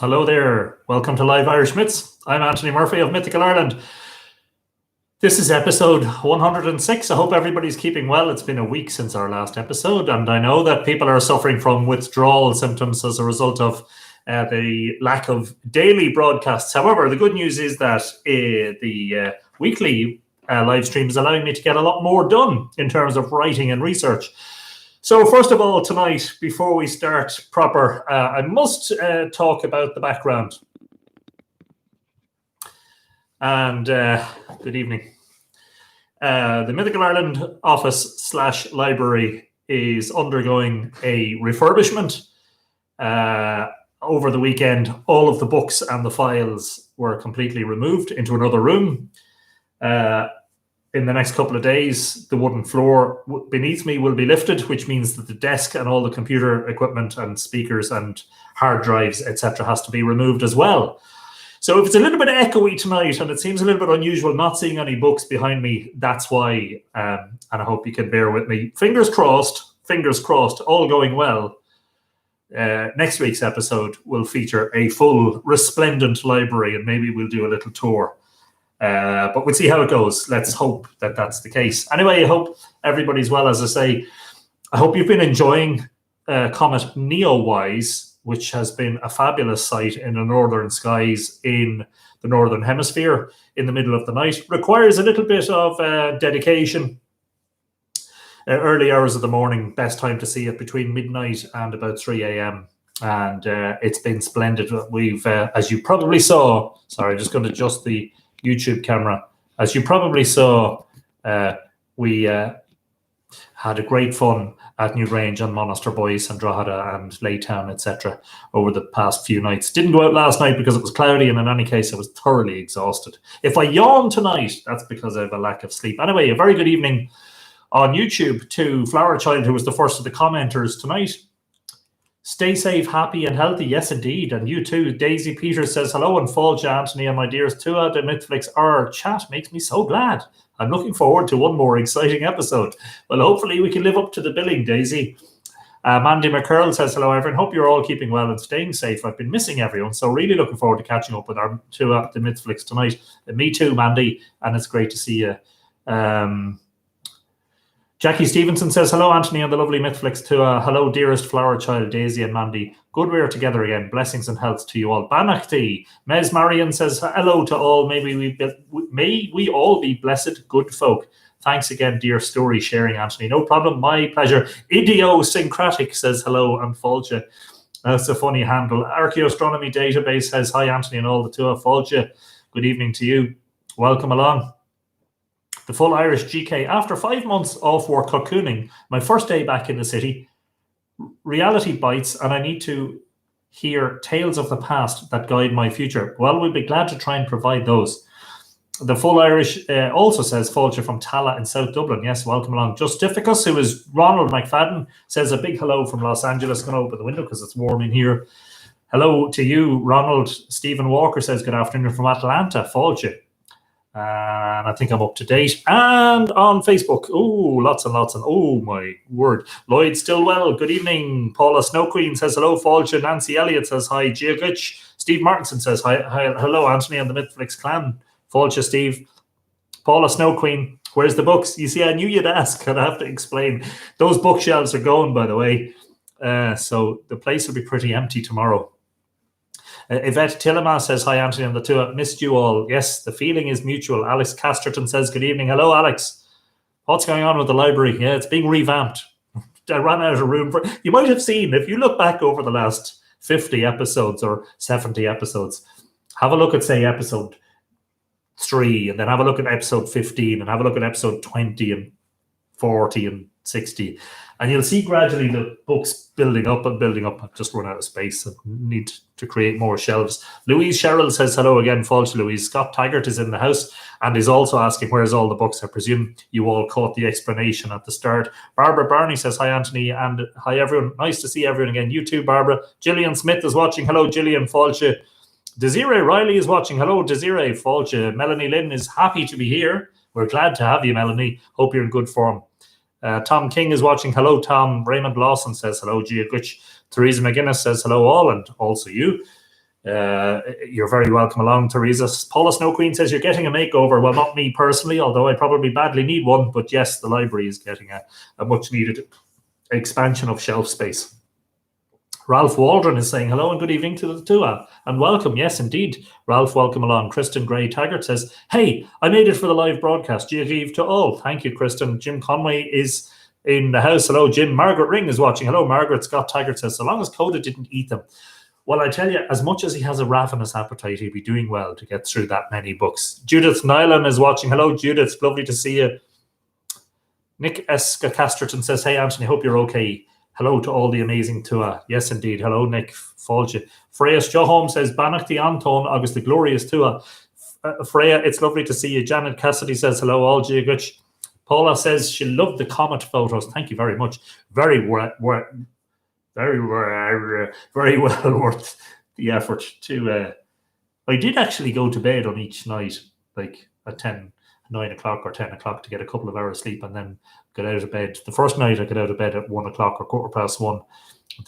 Hello there. Welcome to Live Irish Myths. I'm Anthony Murphy of Mythical Ireland. This is episode 106. I hope everybody's keeping well. It's been a week since our last episode, and I know that people are suffering from withdrawal symptoms as a result of the lack of daily broadcasts. However, the good news is that the weekly live stream is allowing me to get a lot more done in terms of writing and research. So first of all, tonight, before we start proper, I must talk about the background. And good evening. The Mythical Ireland office / library is undergoing a refurbishment. Over the weekend, all of the books and the files were completely removed into another room. In the next couple of days, the wooden floor beneath me will be lifted, which means that the desk and all the computer equipment and speakers and hard drives, etc., has to be removed as well. So if it's a little bit echoey tonight and it seems a little bit unusual not seeing any books behind me, that's why, and I hope you can bear with me. Fingers crossed, all going well. Next week's episode will feature a full resplendent library and maybe we'll do a little tour. But we'll see how it goes. Let's hope that that's the case. Anyway, I hope everybody's well. As I say, I hope you've been enjoying Comet Neowise, which has been a fabulous sight in the northern skies in the northern hemisphere in the middle of the night. Requires a little bit of dedication. Early hours of the morning, best time to see it between midnight and about 3 a.m. And it's been splendid. We've, as you probably saw, sorry, I'm just going to adjust the YouTube camera. As you probably saw, we had a great fun at Newgrange and Monaster Boys and Drogheda and Laytown, etc. over the past few nights. Didn't go out last night because it was cloudy, and in any case, I was thoroughly exhausted. If I yawn tonight, that's because I have a lack of sleep. Anyway, a very good evening on YouTube to Flower Child, who was the first of the commenters tonight. Stay safe, happy and healthy. Yes, indeed. And you too. Daisy Peters says, hello and Fáilte, Anthony and my dears. Tua de Netflix. Our chat makes me so glad. I'm looking forward to one more exciting episode. Well, hopefully we can live up to the billing, Daisy. Mandy McCurl says, hello, everyone. Hope you're all keeping well and staying safe. I've been missing everyone, so really looking forward to catching up with our Tua de Netflix tonight. Me too, Mandy. And it's great to see you. Jackie Stevenson says, hello, Anthony and the lovely Mythflix to hello, dearest Flower Child, Daisy and Mandy. Good we are together again. Blessings and health to you all. Banachti. Mez Marion says, hello to all. May we all be blessed good folk. Thanks again, dear story sharing, Anthony. No problem. My pleasure. Idiosyncratic says, hello, and Fáilte. That's a funny handle. Archaeoastronomy Database says, hi, Anthony and all the two. Fáilte. Good evening to you. Welcome along. The full Irish GK. After 5 months off work cocooning, my first day back in the city, reality bites and I need to hear tales of the past that guide my future. Well, we'll be glad to try and provide those. The full Irish also says, Fáilte from Tala in South Dublin. Yes, welcome along. Justificus, who is Ronald McFadden, says a big hello from Los Angeles. Going to open the window because it's warm in here. Hello to you, Ronald. Stephen Walker says, good afternoon from Atlanta, Fáilte. And I think I'm up to date. And on Facebook, oh, lots and lots. And oh, my word. Lloyd Stillwell, good evening. Paula Snow Queen says hello. Fáilte. Nancy Elliott says hi. Giagich. Steve Martinson says hi. Hello, Anthony and the Mythflix clan. Fáilte, Steve. Paula Snow Queen, where's the books? You see, I knew you'd ask, and I have to explain. Those bookshelves are going, by the way. So the place will be pretty empty tomorrow. Yvette Tillema says, hi, Anthony and the two. I've missed you all. Yes, the feeling is mutual. Alex Casterton says, good evening. Hello, Alex. What's going on with the library? Yeah, it's being revamped. I ran out of room for... You might have seen, if you look back over the last 50 episodes or 70 episodes, have a look at, say, episode 3, and then have a look at episode 15, and have a look at episode 20 and 40 and 60. And you'll see gradually the books building up and building up. I've just run out of space and need to create more shelves. Louise Sherrill says hello again, Fáilte Louise. Scott Taggart is in the house and is also asking where's all the books. I presume you all caught the explanation at the start. Barbara Barney says hi, Anthony, and hi, everyone. Nice to see everyone again. You too, Barbara. Gillian Smith is watching. Hello, Gillian. Fáilte. Desiree Riley is watching. Hello, Desiree. Fáilte. Melanie Lynn is happy to be here. We're glad to have you, Melanie. Hope you're in good form. Tom King is watching. Hello, Tom. Raymond Lawson says hello. Gia Gutch. Theresa McGuinness says hello all, and also you. You're very welcome along, Teresa. Paula Snow Queen says you're getting a makeover. Well, not me personally, although I probably badly need one. But yes, the library is getting a much needed expansion of shelf space. Ralph Waldron is saying hello and good evening to the two and welcome. Yes, indeed. Ralph, welcome along. Kristen Gray Taggart says, hey, I made it for the live broadcast. Giagiv to all. Thank you, Kristen. Jim Conway is in the house. Hello, Jim. Margaret Ring is watching. Hello, Margaret. Scott Taggart says, so long as Coda didn't eat them. Well, I tell you, as much as he has a ravenous appetite, he'd be doing well to get through that many books. Judith Nylan is watching. Hello, Judith. Lovely to see you. Nick Eska Casterton says, hey, Anthony, hope you're okay. Hello to all the amazing Tua. Yes, indeed. Hello, Nick. Fáilte. Freya Joholm says, Banachty Anton, August the glorious Tua. Freya, it's lovely to see you. Janet Cassidy says, hello, all Giagach. Paula says she loved the comet photos. Thank you very much. Very well worth the effort to. I did actually go to bed on each night, like at 9 o'clock or 10 o'clock to get a couple of hours sleep and then get out of bed. The first night I got out of bed at 1 o'clock or 1:15.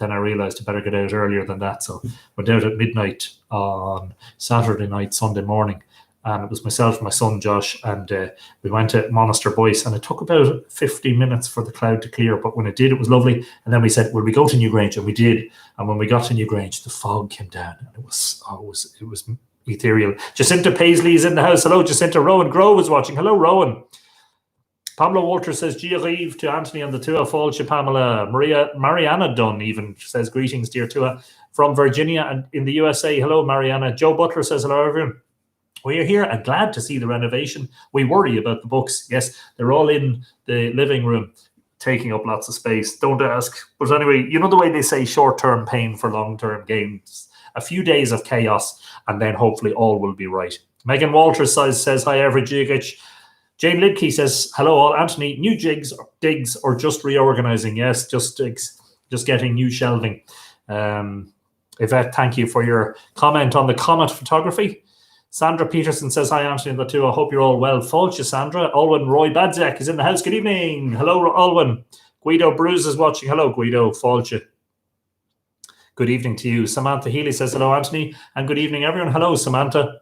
Then I realized I better get out earlier than that. So went out at midnight on Saturday night, Sunday morning. And it was myself, my son Josh, and we went to Monaster Boyce, and it took about 50 minutes for the cloud to clear. But when it did, it was lovely. And then we said, "Will we go to Newgrange?" And we did. And when we got to Newgrange, the fog came down, and it was ethereal. Jacinta Paisley is in the house. Hello, Jacinta. Rowan Grove is watching. Hello, Rowan. Pamela Walter says, Gia Reeve to Anthony and the Tua Fáilte Pamela. Mariana Dunn even says, greetings, dear Tua, from Virginia and in the USA. Hello, Mariana. Joe Butler says, hello, everyone. We are here and glad to see the renovation. We worry about the books. Yes, they're all in the living room, taking up lots of space. Don't ask. But anyway, you know the way they say short-term pain for long-term gains. A few days of chaos, and then hopefully all will be right. Megan Walters says hi, every Jigich. Jane Lidkey says, hello, all. Anthony, new digs or just reorganizing? Yes, just getting new shelving. Yvette, thank you for your comment on the comet photography. Sandra Peterson says, hi, Anthony and the two. I hope you're all well. Fáilte, Sandra. Alwyn Roy Badzek is in the house. Good evening. Hello, Alwyn. Guido Bruce is watching. Hello, Guido. Fáilte. Good evening to you. Samantha Healy says, hello, Anthony. And good evening, everyone. Hello, Samantha.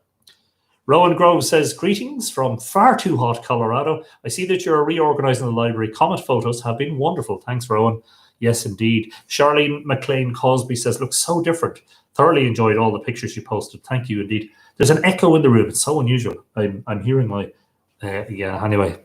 Rowan Grove says, greetings from far too hot Colorado. I see that you're reorganizing the library. Comet photos have been wonderful. Thanks, Rowan. Yes, indeed. Charlene McLean Cosby says, looks so different. Thoroughly enjoyed all the pictures you posted. Thank you, indeed. There's an echo in the room. It's so unusual. I'm hearing my, anyway,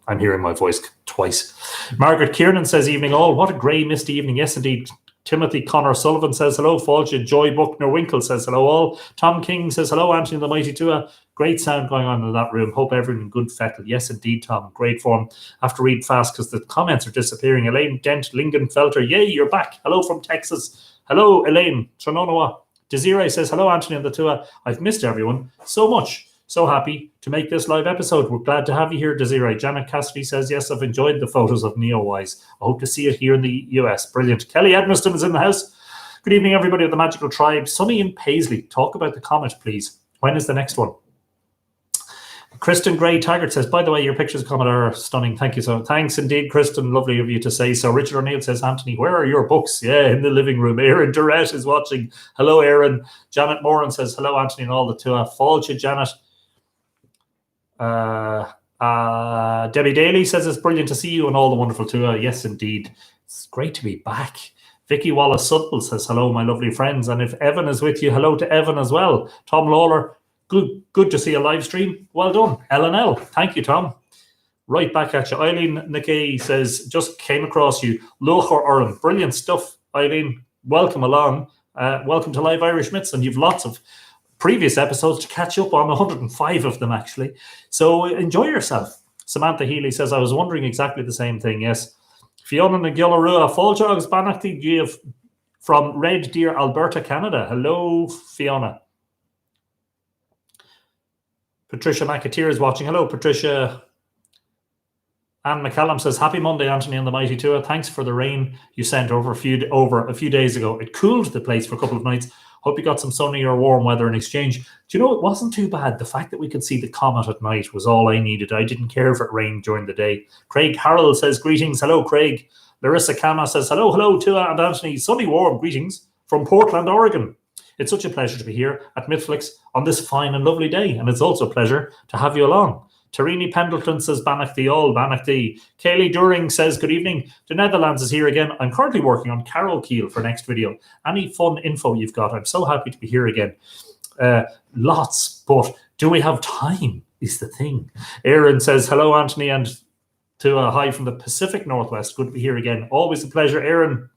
I'm hearing my voice twice. Margaret Kiernan says, evening all. What a grey, misty evening. Yes, indeed. Timothy Connor Sullivan says, hello, Fáilte. Joy Buckner Winkle says, hello, all. Tom King says, hello, Anthony and the Mighty Tua. Great sound going on in that room. Hope everyone in good fettle. Yes, indeed, Tom. Great form. I have to read fast because the comments are disappearing. Elaine Dent Lingenfelter. Yay, you're back. Hello from Texas. Hello, Elaine. Trononoa. Desiree says, hello, Anthony and the Tua. I've missed everyone so much. So happy to make this live episode. We're glad to have you here, Desiree. Janet Cassidy says, yes, I've enjoyed the photos of Neowise. I hope to see it here in the US. Brilliant. Kelly Edmiston is in the house. Good evening, everybody of the Magical Tribe. Sunny in Paisley. Talk about the comet, please. When is the next one? Kristen Gray Taggart says, by the way, your pictures of comet are stunning. Thank you so much. Thanks indeed, Kristen. Lovely of you to say so. Richard O'Neill says, Anthony, where are your books? Yeah, in the living room. Aaron Durrett is watching. Hello, Aaron. Janet Moran says, hello, Anthony and all the Tua. Fáilte, Janet. Debbie Daly says, it's brilliant to see you and all the wonderful Tua. Yes, indeed. It's great to be back. Vicky Wallace Suttle says, hello, my lovely friends. And if Evan is with you, hello to Evan as well. Tom Lawler. Good to see a live stream. Well done. LNL. Thank you, Tom. Right back at you. Eileen Nickey says, just came across you. Lochor Ireland. Brilliant stuff, Eileen. Welcome along. Welcome to Live Irish Myths. And you've lots of previous episodes to catch up on, 105 of them, actually. So enjoy yourself. Samantha Healy says, I was wondering exactly the same thing. Yes. Fiona Nagilarua. Fáilte Banachty Gíomh from Red Deer, Alberta, Canada. Hello, Fiona. Patricia McAteer is watching. Hello, Patricia. Anne McCallum says, happy Monday, Anthony and the Mighty Tua. Thanks for the rain you sent over a few days ago. It cooled the place for a couple of nights. Hope you got some sunny or warm weather in exchange. Do you know, it wasn't too bad. The fact that we could see the comet at night was all I needed. I didn't care if it rained during the day. Craig Harrell says, greetings. Hello, Craig. Larissa Kama says, hello, Tua and Anthony. Sunny, warm greetings from Portland, Oregon. It's such a pleasure to be here at Mythflix on this fine and lovely day, and it's also a pleasure to have you along. Tarini Pendleton says, Banach the all, Banach the. Kaylee During says, good evening. The Netherlands is here again. I'm currently working on Carol Keel for next video. Any fun info you've got? I'm so happy to be here again. Lots, but do we have time is the thing. Aaron says, hello, Anthony, and to a hi from the Pacific Northwest. Good to be here again. Always a pleasure, Aaron.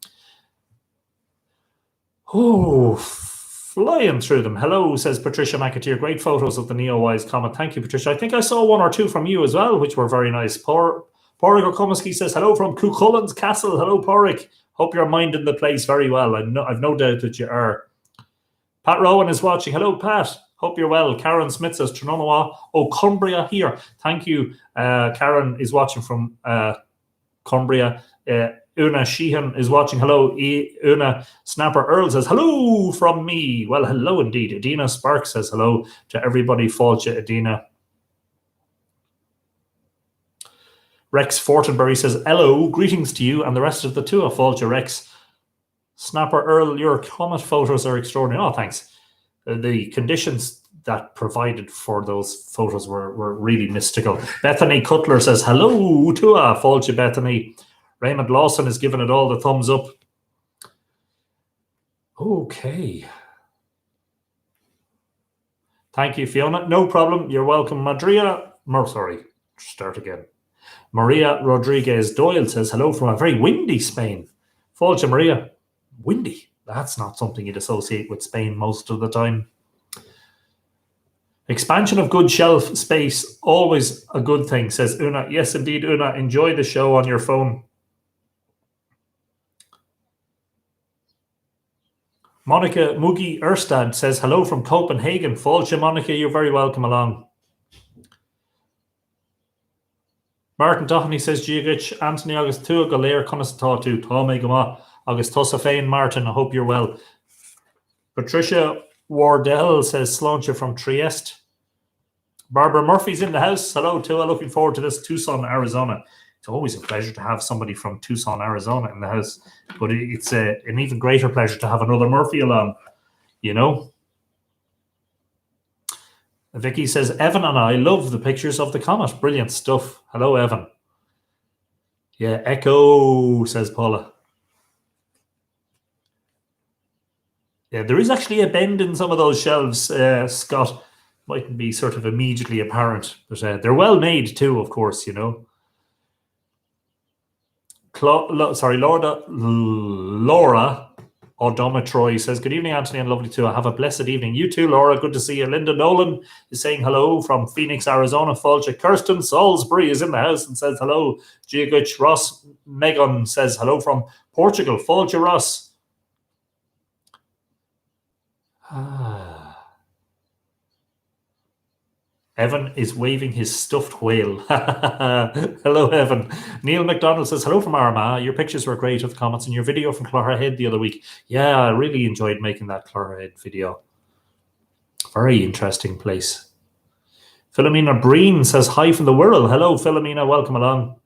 Oh, flying through them. Hello, says Patricia McAteer. Great photos of the Neowise comet. Thank you, Patricia. I think I saw one or two from you as well, which were very nice. Porrick O'Comiskey says, hello from Cuchullin's Castle. Hello, Porrick. Hope you're minding the place very well. I've no doubt that you are. Pat Rowan is watching. Hello, Pat. Hope you're well. Karen Smith says, Trononoa, Cumbria here. Thank you. Karen is watching from Cumbria. Una Sheehan is watching. Hello, Una. Snapper Earl says, hello from me. Well, hello indeed. Adina Spark says hello to everybody. Fáilte, Adina. Rex Fortenberry says, hello, greetings to you and the rest of the tour. Fáilte, Rex. Snapper Earl, your comet photos are extraordinary. Oh, thanks. The conditions that provided for those photos were really mystical. Bethany Cutler says, hello, Tua. Fáilte, Bethany. Raymond Lawson has given it all the thumbs up. Okay. Thank you, Fiona. No problem. You're welcome. Maria Rodriguez Doyle says, hello from a very windy Spain. Fáilte, Maria. Windy. That's not something you'd associate with Spain most of the time. Expansion of good shelf space, always a good thing, says Una. Yes, indeed, Una. Enjoy the show on your phone. Monica Mugi Erstad says, hello from Copenhagen. Fáilte, Monica, you're very welcome along. Martin Doheny says, Giagich, Anthony August Tua Galer Conastatu, Tome Gama, August Tosafane, Martin, I hope you're well. Patricia Wardell says, Sláinte from Trieste. Barbara Murphy's in the house. Hello, Tua. Looking forward to this. Tucson, Arizona. It's always a pleasure to have somebody from Tucson, Arizona in the house. But it's an even greater pleasure to have another Murphy along, you know. Vicky says, Evan and I love the pictures of the comet. Brilliant stuff. Hello, Evan. Yeah, echo, says Paula. Yeah, there is actually a bend in some of those shelves, Scott. Mightn't be sort of immediately apparent. But they're well made too, of course, you know. Laura Odomatroy says, good evening, Anthony, and lovely too. Have a blessed evening. You too, Laura. Good to see you. Linda Nolan is saying hello from Phoenix, Arizona. Fáilte. Kirsten Salisbury is in the house and says hello. Giagich Ross Megan says hello from Portugal. Fáilte, Ross. Evan is waving his stuffed whale. Hello, Evan. Neil McDonald says, hello from Armagh. Your pictures were great of the comments in your video from Clogherhead the other week. Yeah, I really enjoyed making that Clogherhead video. Very interesting place. Philomena Breen says, hi from the Wirral. Hello, Philomena. Welcome along.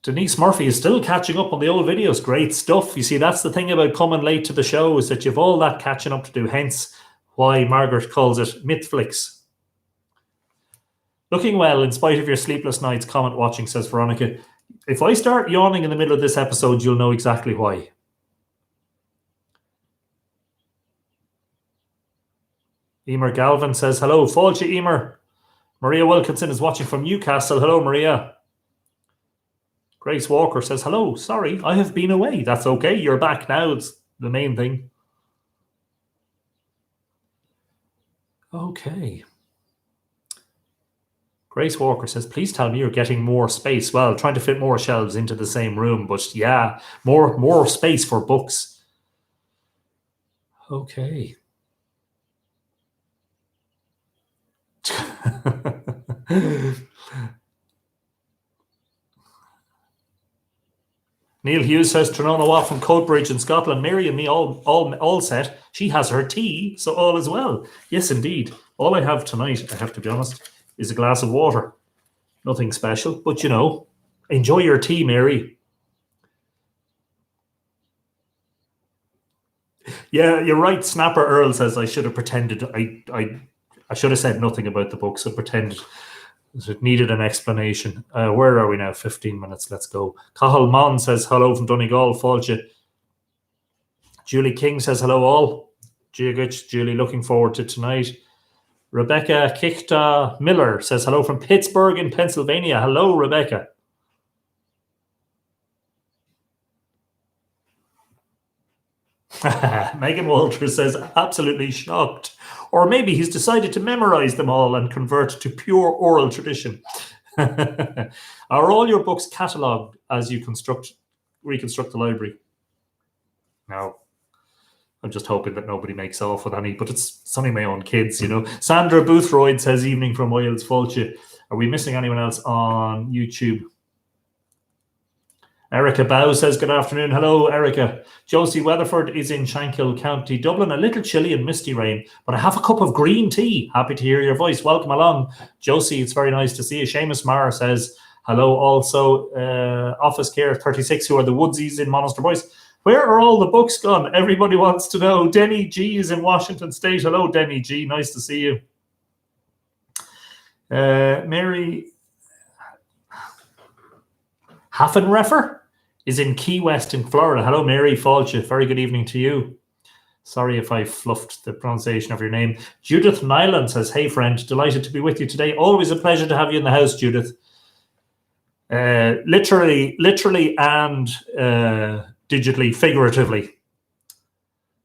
Denise Murphy is still catching up on the old videos. Great stuff. You see, that's the thing about coming late to the show, is that you've all that catching up to do. Hence why Margaret calls it Mythflix. Looking well in spite of your sleepless nights, comment watching, says Veronica. If I start yawning in the middle of this episode, you'll know exactly why. Emer Galvin says, hello. Fáilte, Emer. Maria Wilkinson is watching from Newcastle. Hello, Maria. Grace Walker says, hello. Sorry, I have been away. That's okay. You're back now. It's the main thing. Okay. Grace Walker says, please tell me you're getting more space. Well, trying to fit more shelves into the same room, but yeah, more space for books. Okay. Neil Hughes says, Trononoa from Coatbridge in Scotland. Mary and me all set. She has her tea, so all is well. Yes, indeed. All I have tonight, I have to be honest, is a glass of water. Nothing special, but you know, enjoy your tea, Mary. Yeah, you're right. Snapper Earl says I should have pretended. I should have said nothing about the books and pretended it needed an explanation. Where are we now? 15 minutes. Let's go. Cathal Mon says hello from Donegal. Fáilte. Julie King says hello all. Julie, looking forward to tonight. Rebecca Kichta Miller says hello from Pittsburgh in Pennsylvania. Hello, Rebecca. Megan Walters says absolutely shocked. Or maybe he's decided to memorize them all and convert to pure oral tradition. Are all your books catalogued as you reconstruct the library? No. I'm just hoping that nobody makes off with any, but it's only my own kids, you know. Sandra Boothroyd says evening from Wales, Fáilte. Are we missing anyone else on YouTube? Erica Bow says good afternoon. Hello, Erica. Josie Weatherford is in Shankill County, Dublin. A little chilly and misty rain, but I have a cup of green tea. Happy to hear your voice. Welcome along. Josie, it's very nice to see you. Seamus Maher says hello also. Office Care 36, who are the Woodsies in Monaster Boys. Where are all the books gone? Everybody wants to know. Denny G is in Washington State. Hello, Denny G. Nice to see you. Mary Haffenreffer is in Key West in Florida. Hello, Mary Fáilte. Very good evening to you. Sorry if I fluffed the pronunciation of your name. Judith Nyland says, hey, friend, delighted to be with you today. Always a pleasure to have you in the house, Judith. Literally and digitally, figuratively.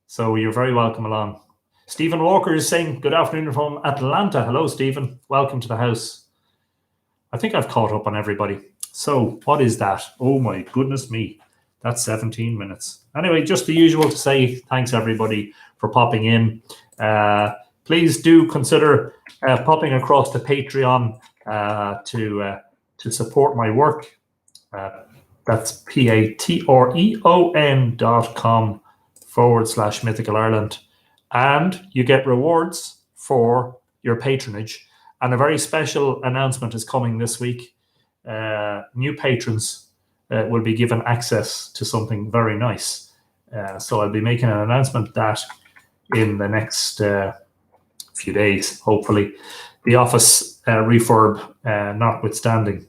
So you're very welcome along. Stephen Walker is saying, good afternoon from Atlanta. Hello, Stephen. Welcome to the house. I think I've caught up on everybody. So what is that? Oh, my goodness me. That's 17 minutes. Anyway, just the usual to say thanks, everybody, for popping in. Please do consider popping across to Patreon to support my work. That's patreon.com/Mythical Ireland. And you get rewards for your patronage. And a very special announcement is coming this week. New patrons will be given access to something very nice. So I'll be making an announcement that in the next few days, hopefully. The office refurb notwithstanding.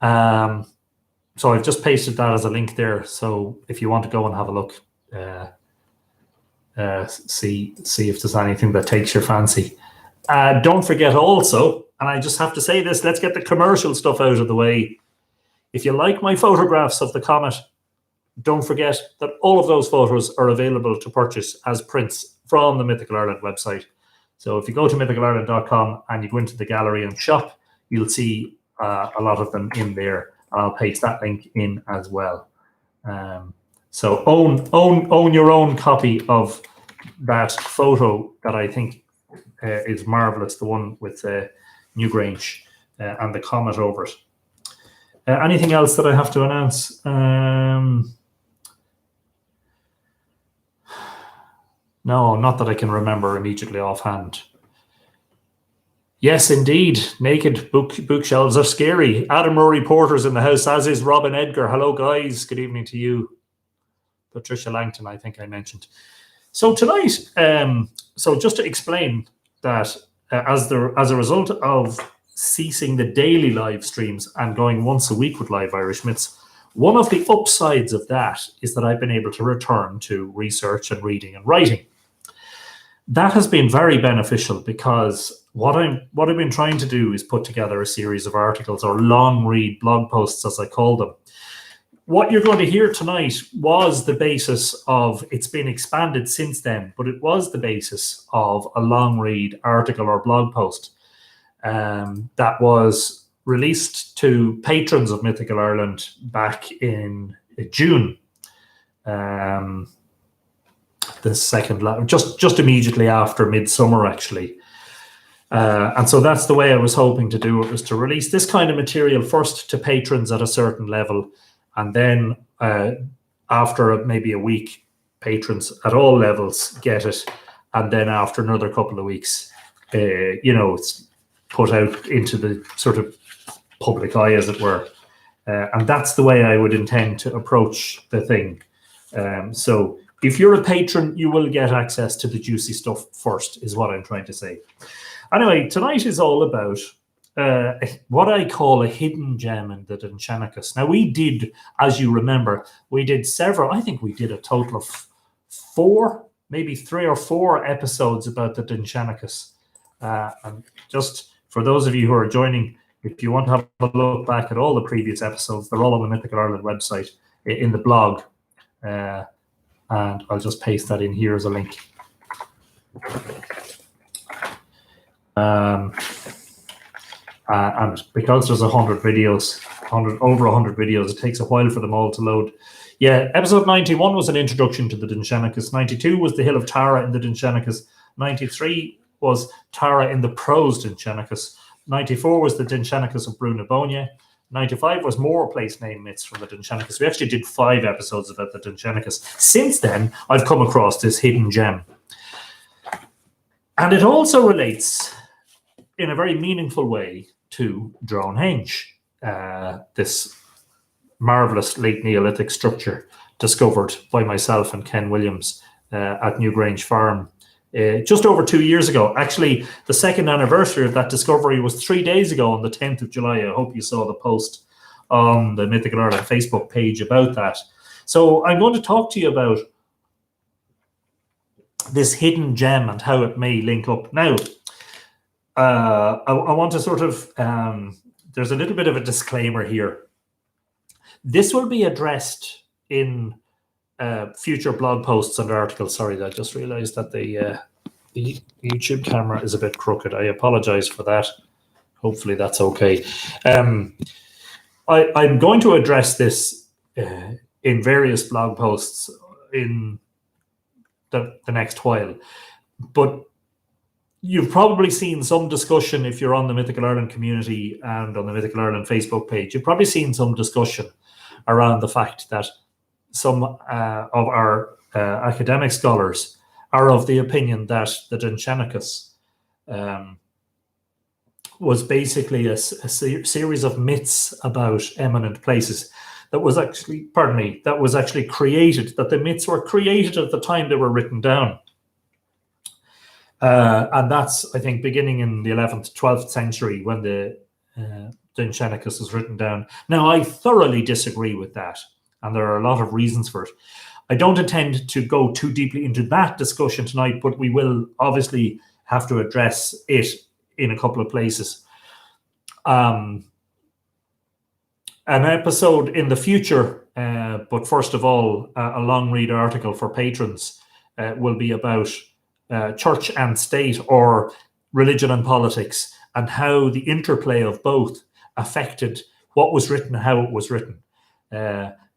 So I've just pasted that as a link there. So if you want to go and have a look, see if there's anything that takes your fancy. Don't forget also, and I just have to say this, let's get the commercial stuff out of the way. If you like my photographs of the comet, don't forget that all of those photos are available to purchase as prints from the Mythical Ireland website. So if you go to mythicalireland.com and you go into the gallery and shop, you'll see a lot of them in there. I'll paste that link in as well. So own your own copy of that photo that I think is marvelous, the one with Newgrange and the comet over it. Anything else that I have to announce? No, not that I can remember immediately offhand. Yes, indeed. Naked bookshelves are scary. Adam Murray Porter's in the house, as is Robin Edgar. Hello, guys. Good evening to you. Patricia Langton, I think I mentioned. So tonight, so just to explain that as a result of ceasing the daily live streams and going once a week with Live Irish Myths, one of the upsides of that is that I've been able to return to research and reading and writing. That has been very beneficial because what I've been trying to do is put together a series of articles or long read blog posts, as I call them. What you're going to hear tonight was the basis of, it's been expanded since then, but it was the basis of a long read article or blog post that was released to patrons of Mythical Ireland back in June. The second, just immediately after midsummer, actually. And so that's the way I was hoping to do it, was to release this kind of material first to patrons at a certain level, and then after maybe a week, patrons at all levels get it, and then after another couple of weeks, it's put out into the sort of public eye, as it were. And that's the way I would intend to approach the thing. So if you're a patron, you will get access to the juicy stuff first, is what I'm trying to say. Anyway, tonight is all about what I call a hidden gem in the Dindshenchas. Now, we did, as you remember, we did several, I think we did a total of 4, maybe 3 or 4 episodes about the Dindshenchas. And just for those of you who are joining, if you want to have a look back at all the previous episodes, they're all on the Mythical Ireland website in the blog. And I'll just paste that in here as a link. And because there's 100 videos, over 100 videos, it takes a while for them all to load. Yeah, episode 91 was an introduction to the Dindshenchas. 92 was the Hill of Tara in the Dindshenchas. 93 was Tara in the prose Dindshenchas. 94 was the Dindshenchas of Bóinne. 95 was more place name myths from the Dindshenchas. We actually did 5 episodes about the Dindshenchas. Since then, I've come across this hidden gem. And it also relates in a very meaningful way to Dindshenchas, this marvelous late Neolithic structure discovered by myself and Ken Williams at Newgrange Farm just over 2 years ago. Actually, the second anniversary of that discovery was 3 days ago on the 10th of July. I hope you saw the post on the Mythical Ireland Facebook page about that. So I'm going to talk to you about this hidden gem and how it may link up. Now, I want to sort of, there's a little bit of a disclaimer here. This will be addressed in future blog posts and articles. Sorry, I just realized that the YouTube camera is a bit crooked. I apologize for that. Hopefully that's okay. I'm going to address this in various blog posts in the next while, but you've probably seen some discussion if you're on the Mythical Ireland community and on the Mythical Ireland Facebook page. You've probably seen some discussion around the fact that some of our academic scholars are of the opinion that the Dindshenchas was basically a series of myths about eminent places that was actually, that was actually created, that the myths were created at the time they were written down. And that's, I think, beginning in the 11th, 12th century when the Dindshenchas was written down. Now, I thoroughly disagree with that, and there are a lot of reasons for it. I don't intend to go too deeply into that discussion tonight, but we will obviously have to address it in a couple of places. An episode in the future, but first of all, a long read article for patrons will be about church and state, or religion and politics, and how the interplay of both affected what was written, how it was written.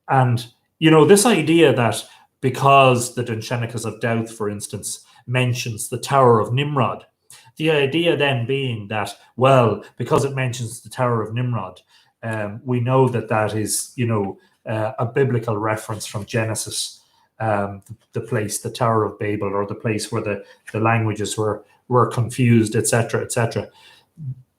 And, you know, this idea that because the Dindshenchas of Doubt, for instance, mentions the Tower of Nimrod, the idea then being that, well, because it mentions the Tower of Nimrod, we know that that is, you know, a biblical reference from Genesis, the place, the Tower of Babel, or the place where the languages were confused, etc., etc.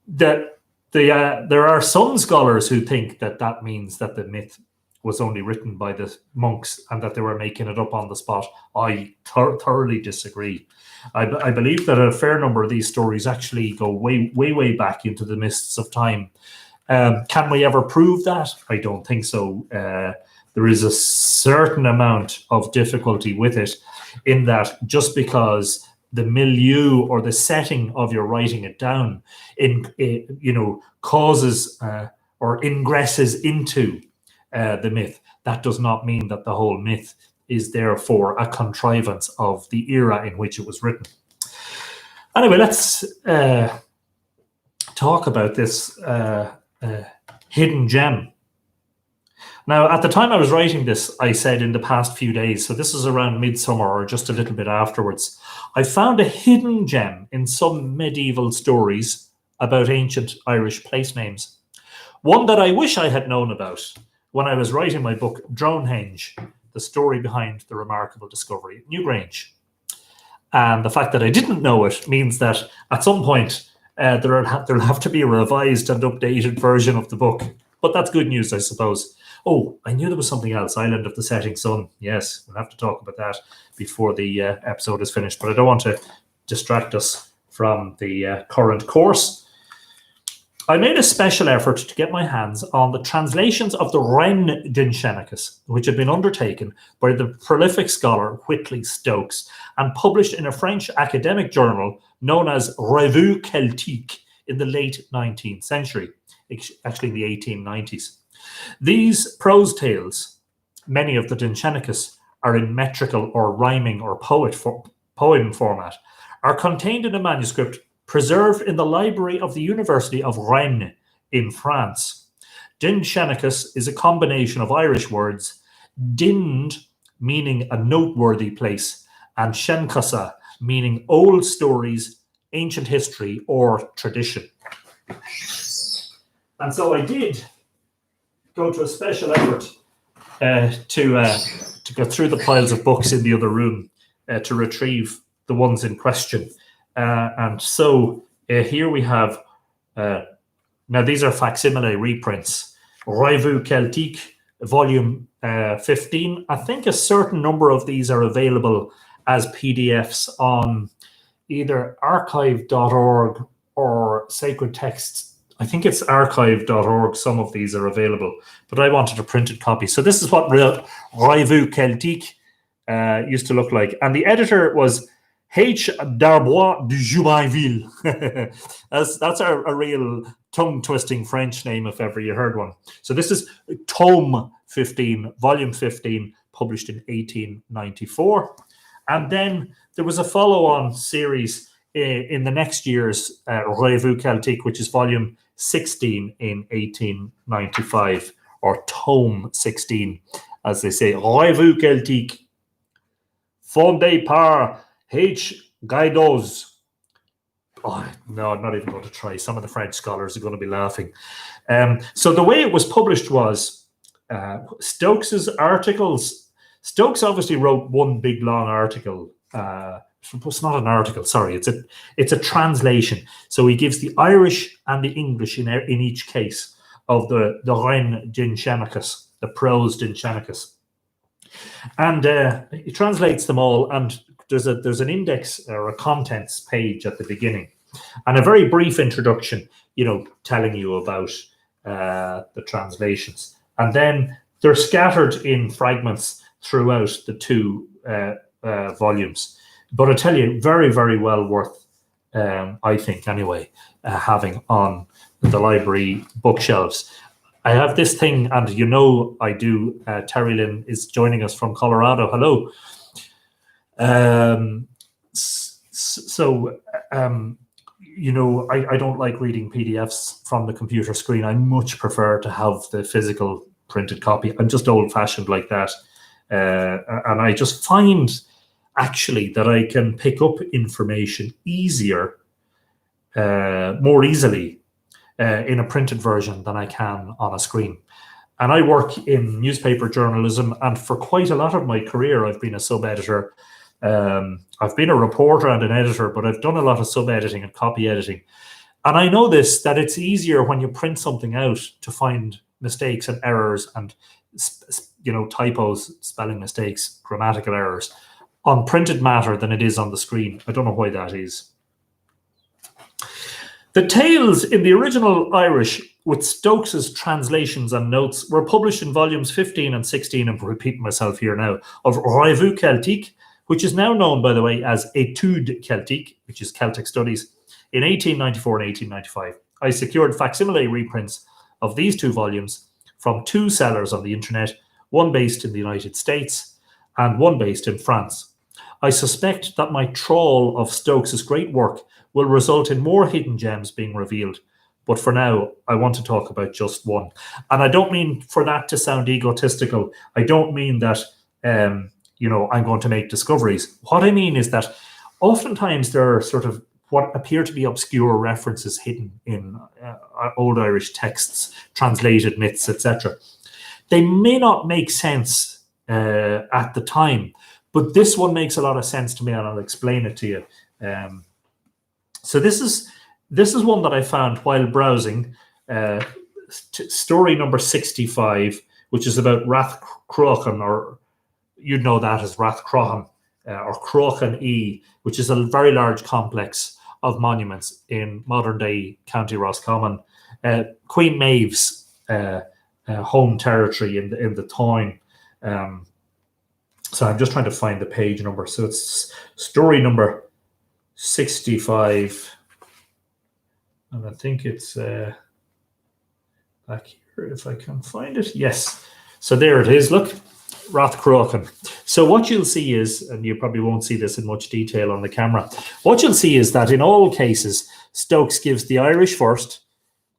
That there are some scholars who think that that means that the myth was only written by the monks and that they were making it up on the spot. I thoroughly disagree. I believe that a fair number of these stories actually go way back into the mists of time. Can we ever prove that? I don't think so. There is a certain amount of difficulty with it, in that just because the milieu or the setting of your writing it down causes or ingresses into the myth, that does not mean that the whole myth is therefore a contrivance of the era in which it was written. Anyway, let's talk about this hidden gem. Now, at the time I was writing this, I said in the past few days, so this is around midsummer or just a little bit afterwards, I found a hidden gem in some medieval stories about ancient Irish place names. One that I wish I had known about when I was writing my book, Dindshenchas, the story behind the remarkable discovery at Newgrange. And the fact that I didn't know it means that at some point there'll have to be a revised and updated version of the book. But that's good news, I suppose. Oh, I knew there was something else. Island of the Setting Sun. Yes, we'll have to talk about that before the episode is finished. But I don't want to distract us from the current course. I made a special effort to get my hands on the translations of the Dindshenchas, which had been undertaken by the prolific scholar Whitley Stokes and published in a French academic journal known as Revue Celtique in the late 19th century, actually in the 1890s. These prose tales, many of the Dindshenchas, are in metrical or rhyming or poem format, are contained in a manuscript preserved in the library of the University of Rennes in France. Dindshenchas is a combination of Irish words, dind, meaning a noteworthy place, and shenkasa, meaning old stories, ancient history, or tradition. And so I did go to a special effort to go through the piles of books in the other room to retrieve the ones in question. And so here we have, now these are facsimile reprints, Revue Celtique, volume 15. I think a certain number of these are available as PDFs on either archive.org or Sacred Texts. I think it's archive.org. Some of these are available, but I wanted a printed copy. So this is what Revue Celtique used to look like. And the editor was H. Darbois de Jubainville. That's a real tongue-twisting French name if ever you heard one. So this is Tome 15, Volume 15, published in 1894. And then there was a follow-on series in the next year's Revue Celtique, which is Volume 16 in 1895, or Tome 16, as they say. Revue Celtique, fondé par H. Gaidos. Oh, no, I'm not even going to try. Some of the French scholars are going to be laughing. So the way it was published was Stokes's articles. Stokes obviously wrote one big long article. It's not an article, sorry. It's a translation. So he gives the Irish and the English in each case of the Reine Dindshenchas, the prose Dindshenchas. And he translates them all, and there's an index or a contents page at the beginning, and a very brief introduction, telling you about the translations. And then they're scattered in fragments throughout the two volumes. But I tell you, very, very well worth, I think anyway, having on the library bookshelves. I have this thing, and I do. Terry Lynn is joining us from Colorado. Hello. I don't like reading PDFs from the computer screen. I much prefer to have the physical printed copy. I'm just old-fashioned like that. And I just find, actually, that I can pick up information more easily in a printed version than I can on a screen. And I work in newspaper journalism, and for quite a lot of my career, I've been a sub-editor. I've been a reporter and an editor, but I've done a lot of sub-editing and copy editing. And I know that it's easier when you print something out to find mistakes and errors and, typos, spelling mistakes, grammatical errors on printed matter than it is on the screen. I don't know why that is. The tales in the original Irish, with Stokes's translations and notes, were published in volumes 15 and 16, I'm repeating myself here now, of Revue Celtique, which is now known, by the way, as Études Celtiques, which is Celtic Studies, in 1894 and 1895. I secured facsimile reprints of these two volumes from two sellers on the internet, one based in the United States and one based in France. I suspect that my trawl of Stokes's great work will result in more hidden gems being revealed, but for now, I want to talk about just one. And I don't mean for that to sound egotistical. I don't mean that I'm going to make discoveries. What I mean is that oftentimes there are sort of what appear to be obscure references hidden in old Irish texts, translated myths, etc. They may not make sense at the time, but this one makes a lot of sense to me, and I'll explain it to you. So this is one that I found while browsing, story number 65, which is about Rath Crochan, or you'd know that as Rath Crochan, or Crochan E, which is a very large complex of monuments in modern-day County Roscommon. Queen Maeve's home territory in the Táin. So I'm just trying to find the page number. So it's story number 65. And I think it's back here, if I can find it. Yes. So there it is. Look, Rath Crochan. So what you'll see is, and you probably won't see this in much detail on the camera, what you'll see is that in all cases, Stokes gives the Irish first.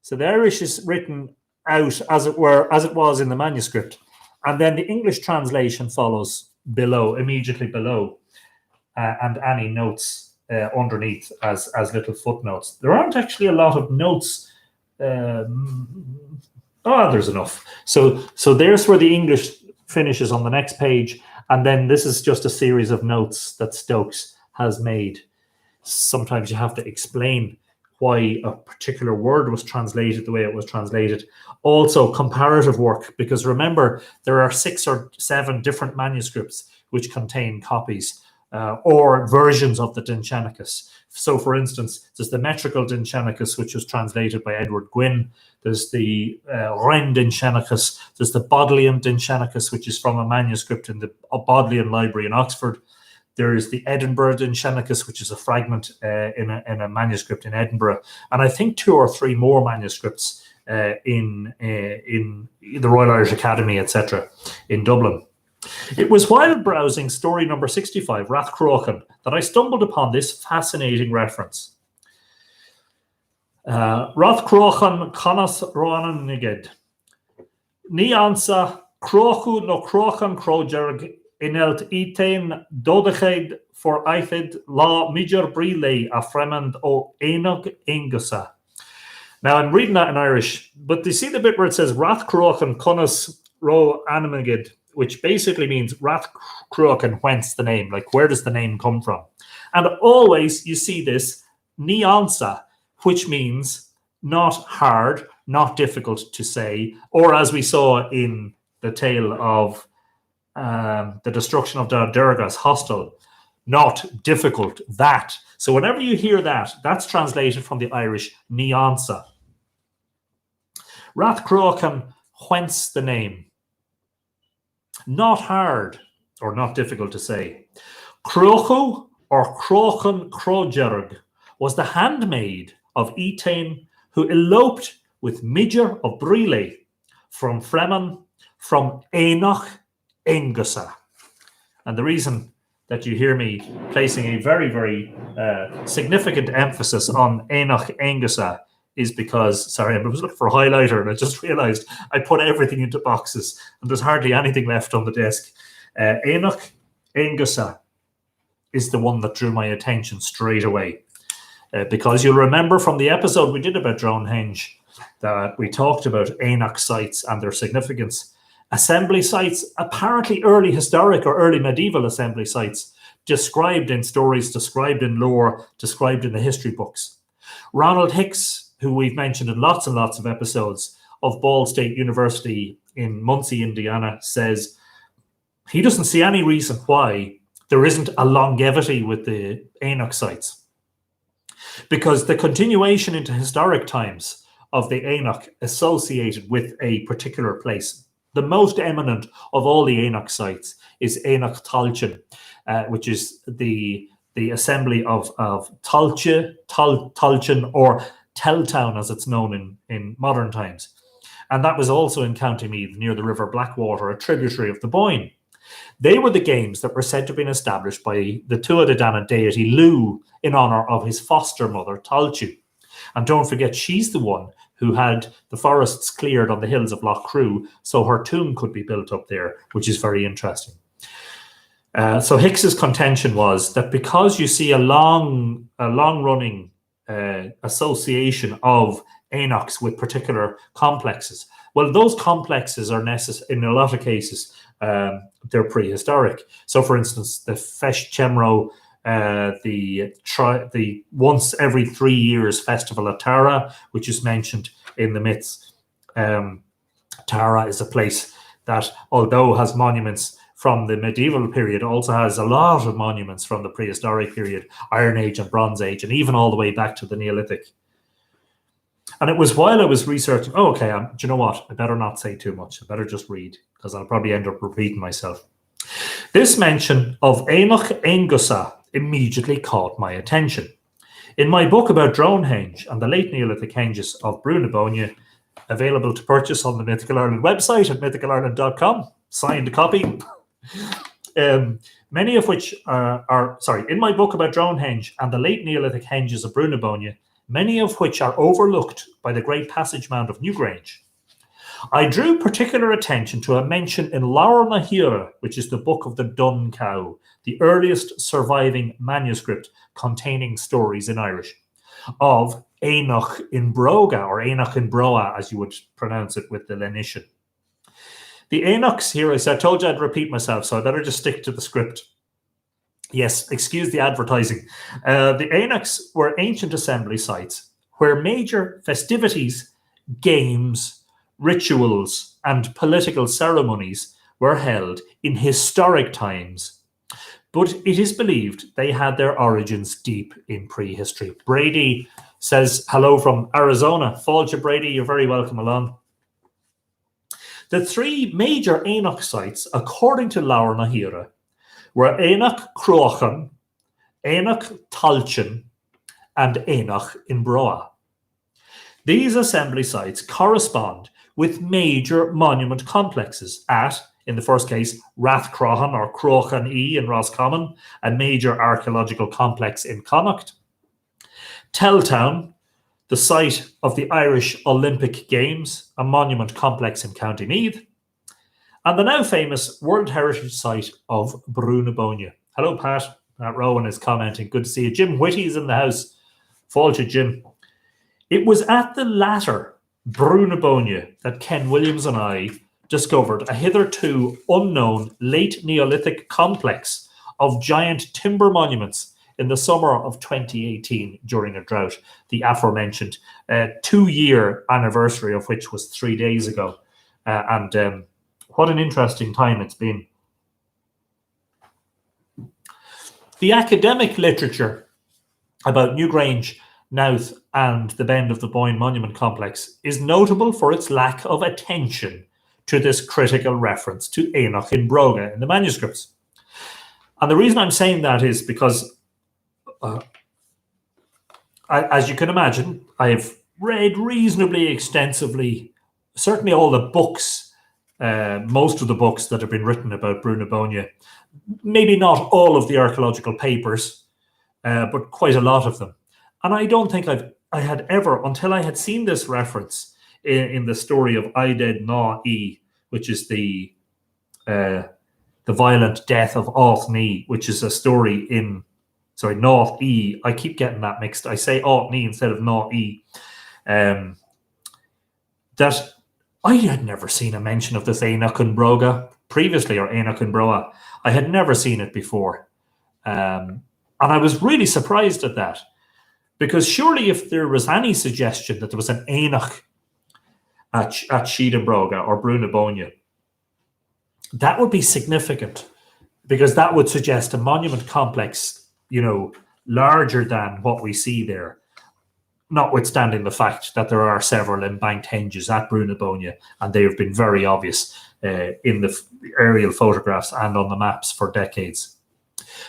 So the Irish is written out, as it were, as it was in the manuscript. And then the English translation follows below, immediately below. And Annie notes underneath as little footnotes. There aren't actually a lot of notes. There's enough. So there's where the English finishes on the next page, and then this is just a series of notes that Stokes has made. Sometimes you have to explain why a particular word was translated the way it was translated. Also, comparative work, because remember, there are 6 or 7 different manuscripts which contain copies or versions of the Dindshenchas. So, for instance, there's the metrical Dindshenchas, which was translated by Edward Gwynn. There's the Wren Dindshenchas. There's the Bodleian Dindshenchas, which is from a manuscript in the Bodleian Library in Oxford. There is the Edinburgh Dindshenchas, which is a fragment in a manuscript in Edinburgh. And I think 2 or 3 more manuscripts in the Royal Irish Academy, etc., in Dublin. It was while browsing story number 65, Rath Crochan, that I stumbled upon this fascinating reference. Rath Crochan conas roanan niged. Ni ansa crochu no crochan crojerg inelt etain dodeched for eithid la mijor brile a fremand o Oenach Oengusa. Now I'm reading that in Irish, but you see the bit where it says Rath Crochan conas ro animagid, which basically means Rath Crochan, whence the name, like where does the name come from? And always you see this ni ansa, which means not hard, not difficult to say, or as we saw in the tale of the destruction of the Durga's hostel, not difficult, that. So whenever you hear that, that's translated from the Irish ni ansa. Rath Crochan, whence the name. Not hard, or not difficult to say. Crochu, or Crochan Crojerg, was the handmaid of Etain, who eloped with Midger of Brile from Fremen, from Oenach Oengusa. And the reason that you hear me placing a very, very significant emphasis on Oenach Oengusa is because, sorry, I was looking for a highlighter and I just realized I put everything into boxes and there's hardly anything left on the desk. Oenach Oengusa is the one that drew my attention straight away. Because you'll remember from the episode we did about Dindshenchas that we talked about Oenach sites and their significance. Assembly sites, apparently early historic or early medieval assembly sites, described in stories, described in lore, described in the history books. Ronald Hicks, who we've mentioned in lots and lots of episodes, of Ball State University in Muncie, Indiana, says he doesn't see any reason why there isn't a longevity with the Oenach sites. Because the continuation into historic times of the Oenach associated with a particular place, the most eminent of all the Oenach sites is Oenach Talchin, which is the assembly of Talchin, or Telltown as it's known in modern times. And that was also in County Meath near the River Blackwater, a tributary of the Bóinne. They were the games that were said to have been established by the Tuatha Dé Danann deity Lu in honour of his foster mother, Talchu. And don't forget, she's the one who had the forests cleared on the hills of Lough Crew so her tomb could be built up there, which is very interesting. So Hicks's contention was that because you see a long-running association of Oenachs with particular complexes, well, those complexes are necessary in a lot of cases. They're prehistoric. So, for instance, the Feis Chemro, the once every 3 years festival of Tara, which is mentioned in the myths. Tara is a place that, although has monuments from the medieval period, also has a lot of monuments from the prehistoric period, Iron Age and Bronze Age, and even all the way back to the Neolithic. And it was while I was researching, do you know what? I better not say too much. I better just read, because I'll probably end up repeating myself. This mention of Oenach Oengusa immediately caught my attention. In my book about Dindshenchas and the late Neolithic Henges of Bóinne, available to purchase on the Mythical Ireland website at mythicalireland.com, signed copy, many of which in my book about Dindshenchas and the late Neolithic Henges of Bóinne, many of which are overlooked by the Great Passage Mound of Newgrange, I drew particular attention to a mention in Laur na Hira, which is the Book of the Dun Cow, the earliest surviving manuscript containing stories in Irish, of Oenach Oengusa, or Oenach Oengusa, as you would pronounce it with the Lenitian. The Oenachs here, I told you I'd repeat myself, so I better just stick to the script. Yes, excuse the advertising. The Oenachs were ancient assembly sites where major festivities, games, rituals, and political ceremonies were held in historic times. But it is believed they had their origins deep in prehistory. Brady says hello from Arizona. Fáilte Brady, you're very welcome along. The three major Oenach sites, according to Laur na Hira, were Oenach Cruachan, Oenach Talchan, and Oenach Oengusa. These assembly sites correspond with major monument complexes at, in the first case, Rathcrohan or Crochan E in Roscommon, a major archaeological complex in Connacht; Telltown, the site of the Irish Olympic Games, a monument complex in County Meath; and the now famous World Heritage Site of Bóinne. Hello, Pat. Pat Rowan is commenting. Good to see you. Jim Whitty's in the house. Fáilte, Jim. It was at the latter, Bóinne, that Ken Williams and I discovered a hitherto unknown late Neolithic complex of giant timber monuments in the summer of 2018 during a drought, the aforementioned 2-year anniversary of which was 3 days ago. And what an interesting time it's been. The academic literature about Newgrange, Knowth, and the Bend of the Bóinne Monument Complex is notable for its lack of attention to this critical reference to Oenach Oengusa in the manuscripts. And the reason I'm saying that is because, as you can imagine, I've read reasonably extensively, certainly all the books, most of the books that have been written about Bóinne, maybe not all of the archaeological papers, but quite a lot of them. And I don't think I had ever, until I had seen this reference in the story of Aided Na E, which is the violent death of Oenach, which is a story in, North E. I keep getting that mixed. I say Oenach instead of Na E. That I had never seen a mention of this Oenach Oengusa previously, or Oenach Oengusa. I had never seen it before. And I was really surprised at that. Because surely if there was any suggestion that there was an Oenach at Sheedenbroga or Bóinne, that would be significant, because that would suggest a monument complex, larger than what we see there, notwithstanding the fact that there are several embanked henges at Bóinne, and they have been very obvious in the aerial photographs and on the maps for decades.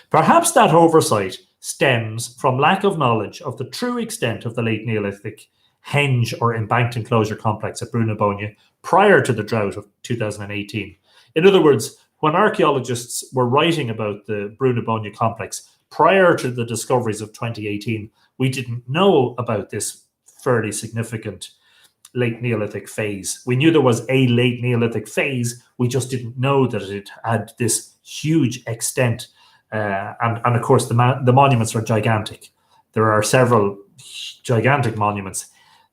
Perhaps that oversight stems from lack of knowledge of the true extent of the late Neolithic henge or embanked enclosure complex at Bóinne prior to the drought of 2018. In other words, when archaeologists were writing about the Bóinne complex prior to the discoveries of 2018, we didn't know about this fairly significant late Neolithic phase. We knew there was a late Neolithic phase, we just didn't know that it had this huge extent. And of course, the monuments are gigantic. There are several gigantic monuments,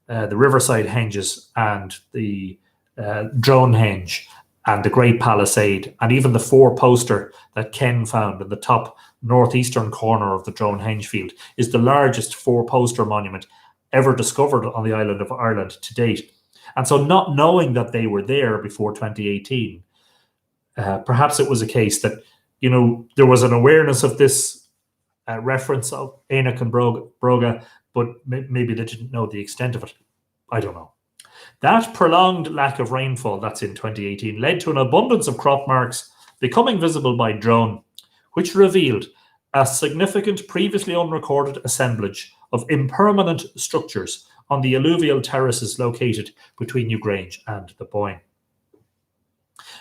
the Riverside Henges and the Dindshenchas and the Great Palisade, and even the 4-poster that Ken found in the top northeastern corner of the Dindshenchas field is the largest 4-poster monument ever discovered on the island of Ireland to date. And so not knowing that they were there before 2018 Perhaps it was a case that, there was an awareness of this reference of Oenach and Broga, but maybe they didn't know the extent of it. I don't know. That prolonged lack of rainfall, that's in 2018, led to an abundance of crop marks becoming visible by drone, which revealed a significant previously unrecorded assemblage of impermanent structures on the alluvial terraces located between Newgrange and the Bóinne,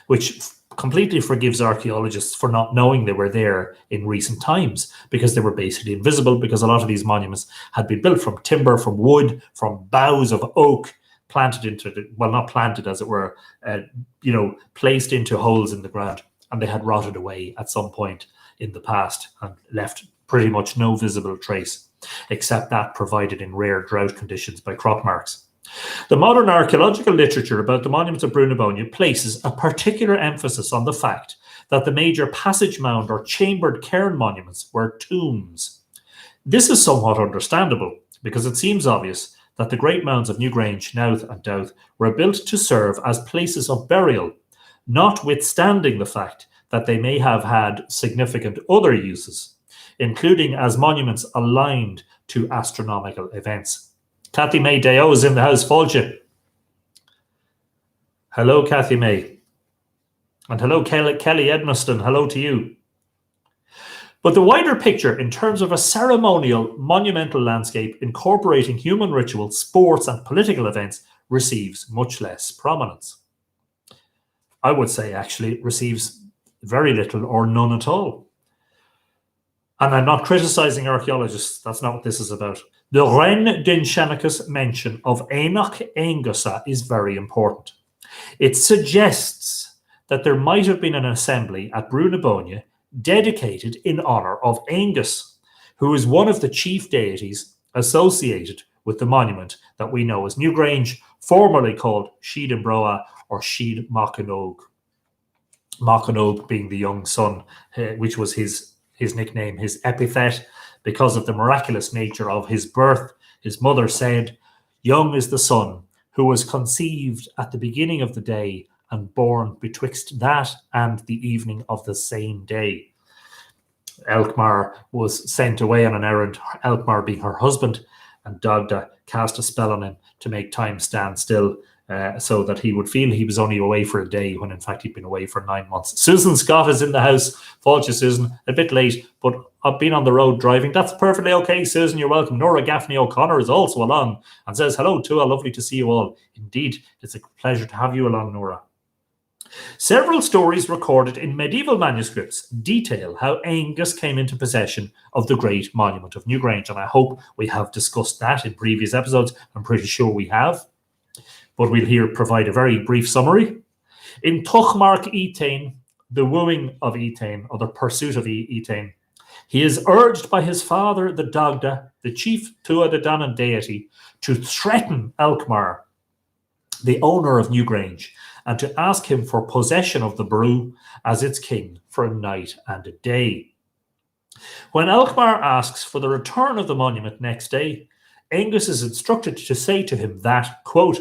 which completely forgives archaeologists for not knowing they were there in recent times, because they were basically invisible, because a lot of these monuments had been built from timber, from wood, from boughs of oak, planted into not planted as it were, placed into holes in the ground, and they had rotted away at some point in the past and left pretty much no visible trace, except that provided in rare drought conditions by crop marks. The modern archaeological literature about the monuments of Bóinne Bóinne places a particular emphasis on the fact that the major passage mound or chambered cairn monuments were tombs. This is somewhat understandable, because it seems obvious that the great mounds of Newgrange, Knowth and Dowth were built to serve as places of burial, notwithstanding the fact that they may have had significant other uses, including as monuments aligned to astronomical events. Kathy May Deo is in the house. Fáilte. Hello, Kathy May. And hello, Kelly Edmiston. Hello to you. But the wider picture, in terms of a ceremonial, monumental landscape incorporating human ritual, sports and political events, receives much less prominence. I would say, actually, it receives very little or none at all. And I'm not criticizing archaeologists. That's not what this is about. The Dindshenchas mention of Oenach Oengusa is very important. It suggests that there might have been an assembly at Bóinne Bóinne dedicated in honour of Henges, who is one of the chief deities associated with the monument that we know as Newgrange, formerly called Siad Broa or Siad Machanogue. Machanogue being the young son, which was his nickname, his epithet, because of the miraculous nature of his birth. His mother said, "Young is the son who was conceived at the beginning of the day and born betwixt that and the evening of the same day." Elkmar was sent away on an errand, Elkmar being her husband, and Dagda cast a spell on him to make time stand still, so that he would feel he was only away for a day when in fact he'd been away for 9 months. Susan Scott is in the house. Fáilte, Susan. A bit late, but I've been on the road driving. That's perfectly okay, Susan. You're welcome. Nora Gaffney O'Connor is also along and says, "Hello, Tua. Lovely to see you all." Indeed, it's a pleasure to have you along, Nora. Several stories recorded in medieval manuscripts detail how Henges came into possession of the great monument of Newgrange, and I hope we have discussed that in previous episodes. I'm pretty sure we have, but we'll here provide a very brief summary. In Tuchmark Etain, the wooing of Etain, or the pursuit of Etain, he is urged by his father, the Dagda, the chief Tua de Danann deity, to threaten Elkmar, the owner of Newgrange, and to ask him for possession of the Brú as its king for a night and a day. When Elkmar asks for the return of the monument next day, Henges is instructed to say to him that, quote,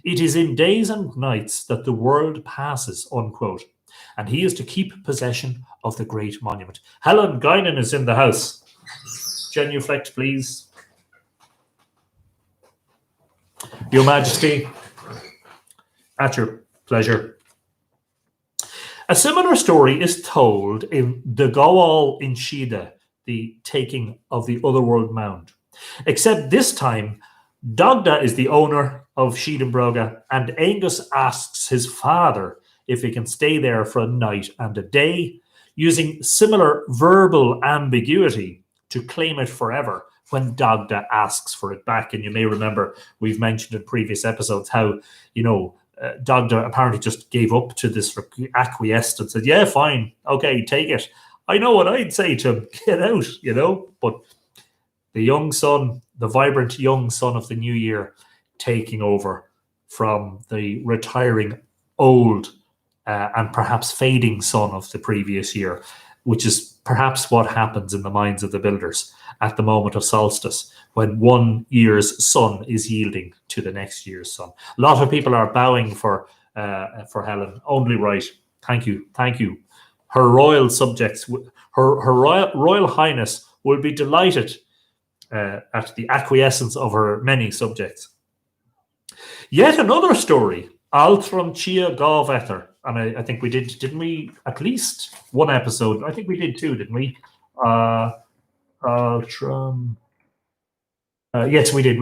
"It is in days and nights that the world passes," unquote, and he is to keep possession of the great monument. Helen Guinan is in the house. Genuflect, please. Your Majesty, at your pleasure. A similar story is told in the Gowal in Shida, the taking of the Otherworld Mound, except this time Dagda is the owner of Siad Broga, and Henges asks his father if he can stay there for a night and a day, using similar verbal ambiguity to claim it forever when Dagda asks for it back. And you may remember we've mentioned in previous episodes how, Dagda apparently just gave up to this, acquiesced and said, "Yeah, fine, okay, take it." I know what I'd say to him, get out, but the young son, the vibrant young son of the new year, taking over from the retiring old and perhaps fading son of the previous year, which is perhaps what happens in the minds of the builders at the moment of solstice, when one year's sun is yielding to the next year's sun. A lot of people are bowing for Helen, only right. Thank you. Her royal subjects, her royal highness will be delighted at the acquiescence of her many subjects. Yet another story, Altram Chia Gavether, and I think we didn't we? At least one episode. I think we did two, didn't we? Altram. Yes, we did.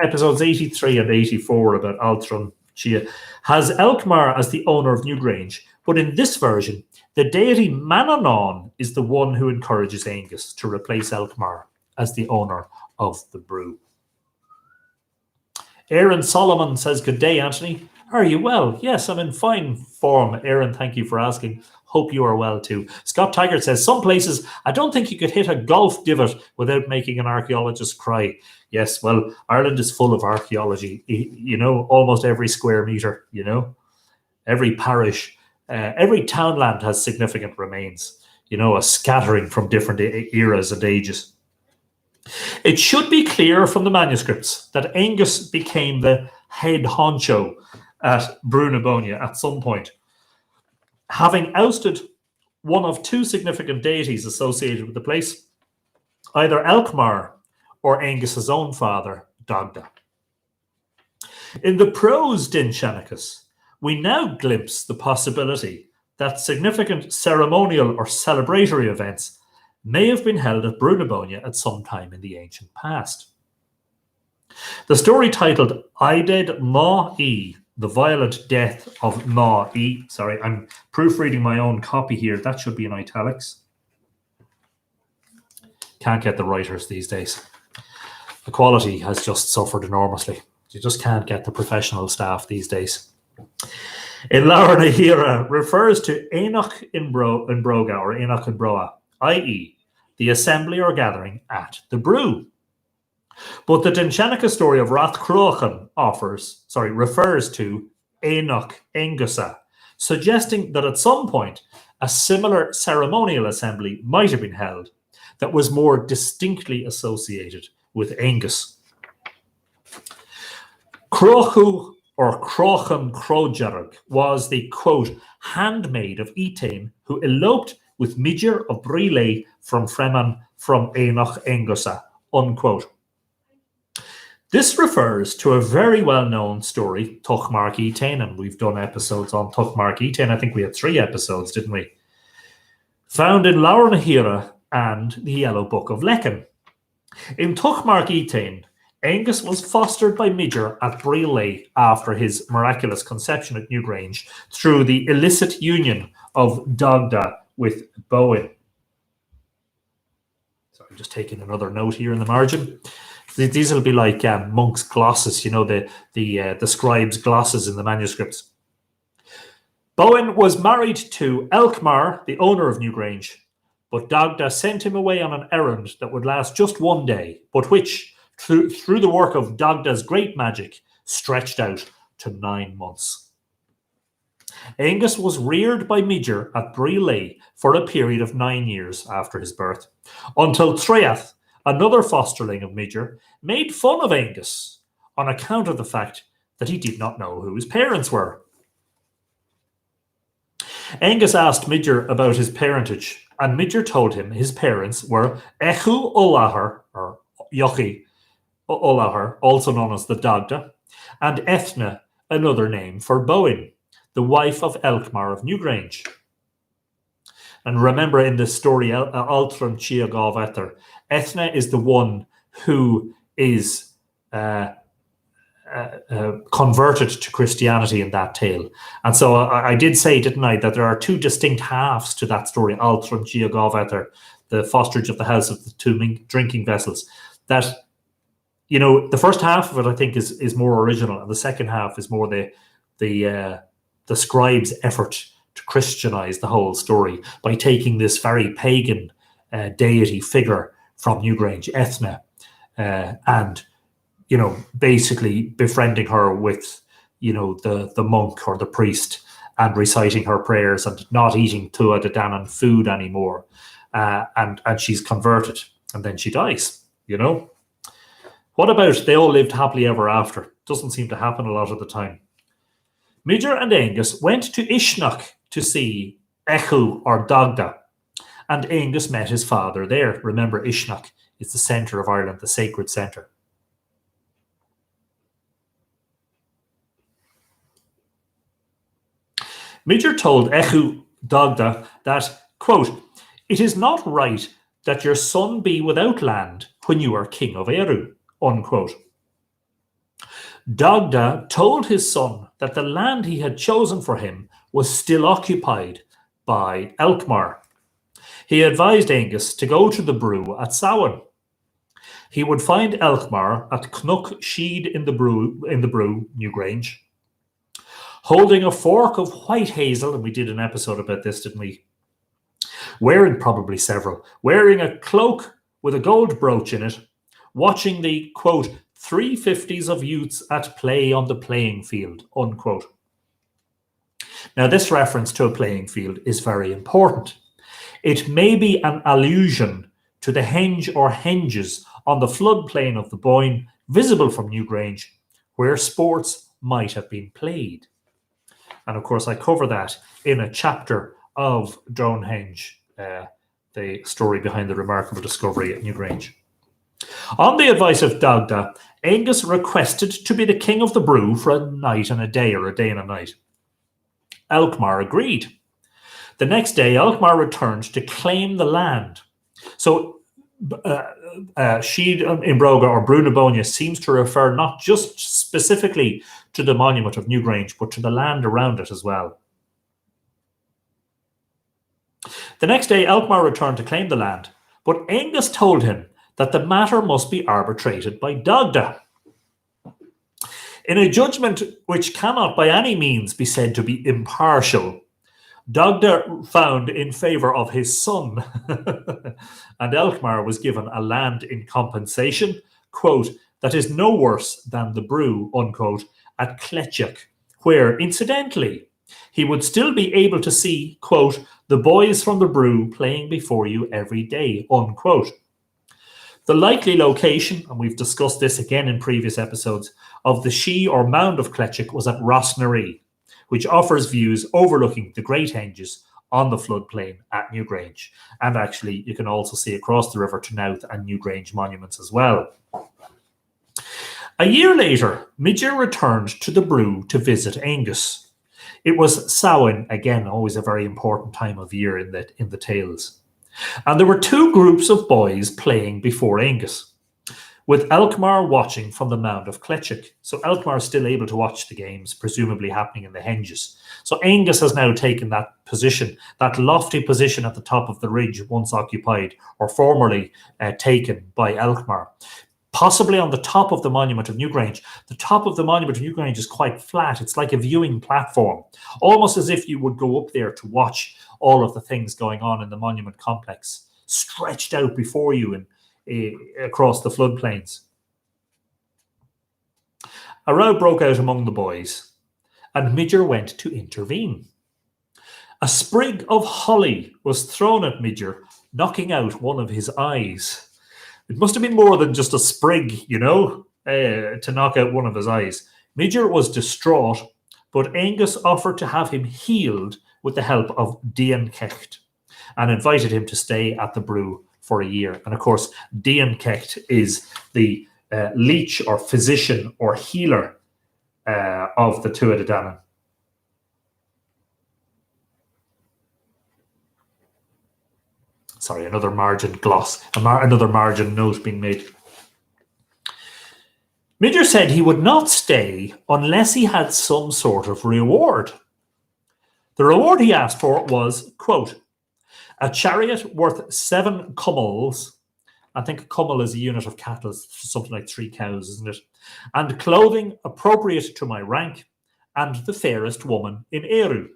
Episodes 83 and 84 about Altram Chia. Has Elkmar as the owner of Newgrange, but in this version, the deity Manannán is the one who encourages Henges to replace Elkmar as the owner of the brew. Aaron Solomon says, "Good day, Anthony. Are you well?" Yes, I'm in fine form. Aaron, thank you for asking. Hope you are well too. Scott Taggart says, "Some places, I don't think you could hit a golf divot without making an archaeologist cry." Yes, well, Ireland is full of archaeology. You know, almost every square metre, you know. Every parish, every townland has significant remains. You know, a scattering from different eras and ages. It should be clear from the manuscripts that Henges became the head honcho at Bóinne at some point, having ousted one of two significant deities associated with the place, either Elkmar or Henges' own father, Dagda. In the prose Dindshenchas, we now glimpse the possibility that significant ceremonial or celebratory events may have been held at Bóinne at some time in the ancient past. The story titled Ided Ma-E, The Violent Death of Ma-E. Sorry, I'm proofreading my own copy here. That should be in italics. Can't get the writers these days. The quality has just suffered enormously. You just can't get the professional staff these days. In Laura Nahira refers to Oenach Oengusa or Oenach Oengusa, i.e., the assembly or gathering at the brew. But the Dindshenchas story of Rath Crochan refers to Oenach Oengusa, suggesting that at some point a similar ceremonial assembly might have been held that was more distinctly associated with Henges. Crochu or Crochan Crojarg was the, quote, handmaid of Etain who eloped with Midger of Bríle from Freman from Oenach Oengusa, unquote. This refers to a very well-known story, Tuchmark Etain, and we've done episodes on Tuchmark Etain. I think we had 3 episodes, didn't we? Found in Laura Nahira and the Yellow Book of Lecan. In Tuchmark Etain, Henges was fostered by Midger at Bríle after his miraculous conception at Newgrange through the illicit union of Dagda with Bóinne. So I'm just taking another note here in the margin. These will be like monks' glosses, you know, the scribes' glosses in the manuscripts. Bóinne was married to Elkmar, the owner of Newgrange, but Dagda sent him away on an errand that would last just one day, but which, through the work of Dagda's great magic, stretched out to 9 months. Henges was reared by Midger at Bríle for a period of 9 years after his birth, until Treath, another fosterling of Midger, made fun of Henges on account of the fact that he did not know who his parents were. Henges asked Midger about his parentage, and Midger told him his parents were Echu Olahar, or Yochi Olahar, also known as the Dagda, and Ethna, another name for Bóinne, the wife of Elkmar of Newgrange. And remember in the story, Altram Chia Gavether, Ethna is the one who is converted to Christianity in that tale. And so I did say, didn't I, that there are 2 distinct halves to that story, Altram Chia Gavether, the fosterage of the house of the 2 drinking vessels, that, you know, the first half of it, I think, is more original, and the second half is more the scribe's effort to Christianize the whole story by taking this very pagan deity figure from Newgrange, Ethna, and, you know, basically befriending her with, you know, the monk or the priest, and reciting her prayers and not eating Tua de Danann food anymore. And she's converted, and then she dies, you know. What about they all lived happily ever after? Doesn't seem to happen a lot of the time. Midger and Henges went to Uisneach to see Echu or Dagda, and Aengus met his father there. Remember, Oenach is the centre of Ireland, the sacred centre. Midger told Echu Dagda that, quote, "It is not right that your son be without land when you are king of Eru," unquote. Dagda told his son that the land he had chosen for him was still occupied by Elkmar. He advised Aengus to go to the brew at Samhain. He would find Elkmar at Cnook Sheed in the brew, Newgrange, holding a fork of white hazel, and we did an episode about this, didn't we? Wearing probably several, wearing a cloak with a gold brooch in it, watching the, quote, 350s of youths at play on the playing field, unquote. Now, this reference to a playing field is very important. It may be an allusion to the henge or henges on the floodplain of the Bóinne, visible from Newgrange, where sports might have been played. And of course, I cover that in a chapter of Dindshenchas, the story behind the remarkable discovery at Newgrange. On the advice of Dagda, Aengus requested to be the king of the brew for a night and a day, or a day and a night. Elkmar agreed. The next day, Elkmar returned to claim the land. So, Sheed in Broga or Brú na Bóinne seems to refer not just specifically to the monument of Newgrange, but to the land around it as well. The next day, Elkmar returned to claim the land, but Aengus told him that the matter must be arbitrated by Dagda. In a judgment which cannot by any means be said to be impartial, Dagda found in favour of his son, and Elkmar was given a land in compensation, quote, that is no worse than the brew, unquote, at Cletchuk, where, incidentally, he would still be able to see, quote, the boys from the brew playing before you every day, unquote. The likely location, and we've discussed this again in previous episodes, of the She or Mound of Cletchuk was at Rossnaree, which offers views overlooking the Great Henges on the floodplain at Newgrange. And actually, you can also see across the river to Knowth and Newgrange monuments as well. A year later, Midger returned to the brew to visit Aengus. It was Samhain, again, always a very important time of year in the tales. And there were two groups of boys playing before Aengus, with Elkmar watching from the mound of Cletchuk. So Elkmar is still able to watch the games, presumably happening in the Henges. So Aengus has now taken that position, that lofty position at the top of the ridge once occupied or formerly taken by Elkmar. Possibly on the top of the monument of Newgrange. The top of the monument of Newgrange is quite flat. It's like a viewing platform, almost as if you would go up there to watch all of the things going on in the monument complex, stretched out before you and across the floodplains. A row broke out among the boys, and Midger went to intervene. A sprig of holly was thrown at Midger, knocking out one of his eyes. It must have been more than just a sprig, to knock out one of his eyes. Midger was distraught, but Aengus offered to have him healed with the help of Dindshenchas and invited him to stay at the brew for a year. And of course, Dindshenchas is the leech or physician or healer of the Tuatha Dé Danann. Sorry, another margin gloss, another margin note being made. Midger said he would not stay unless he had some sort of reward. The reward he asked for was, quote, a chariot worth 7 cummels. I think a cummel is a unit of cattle, something like 3 cows, isn't it? And clothing appropriate to my rank, and the fairest woman in Eru.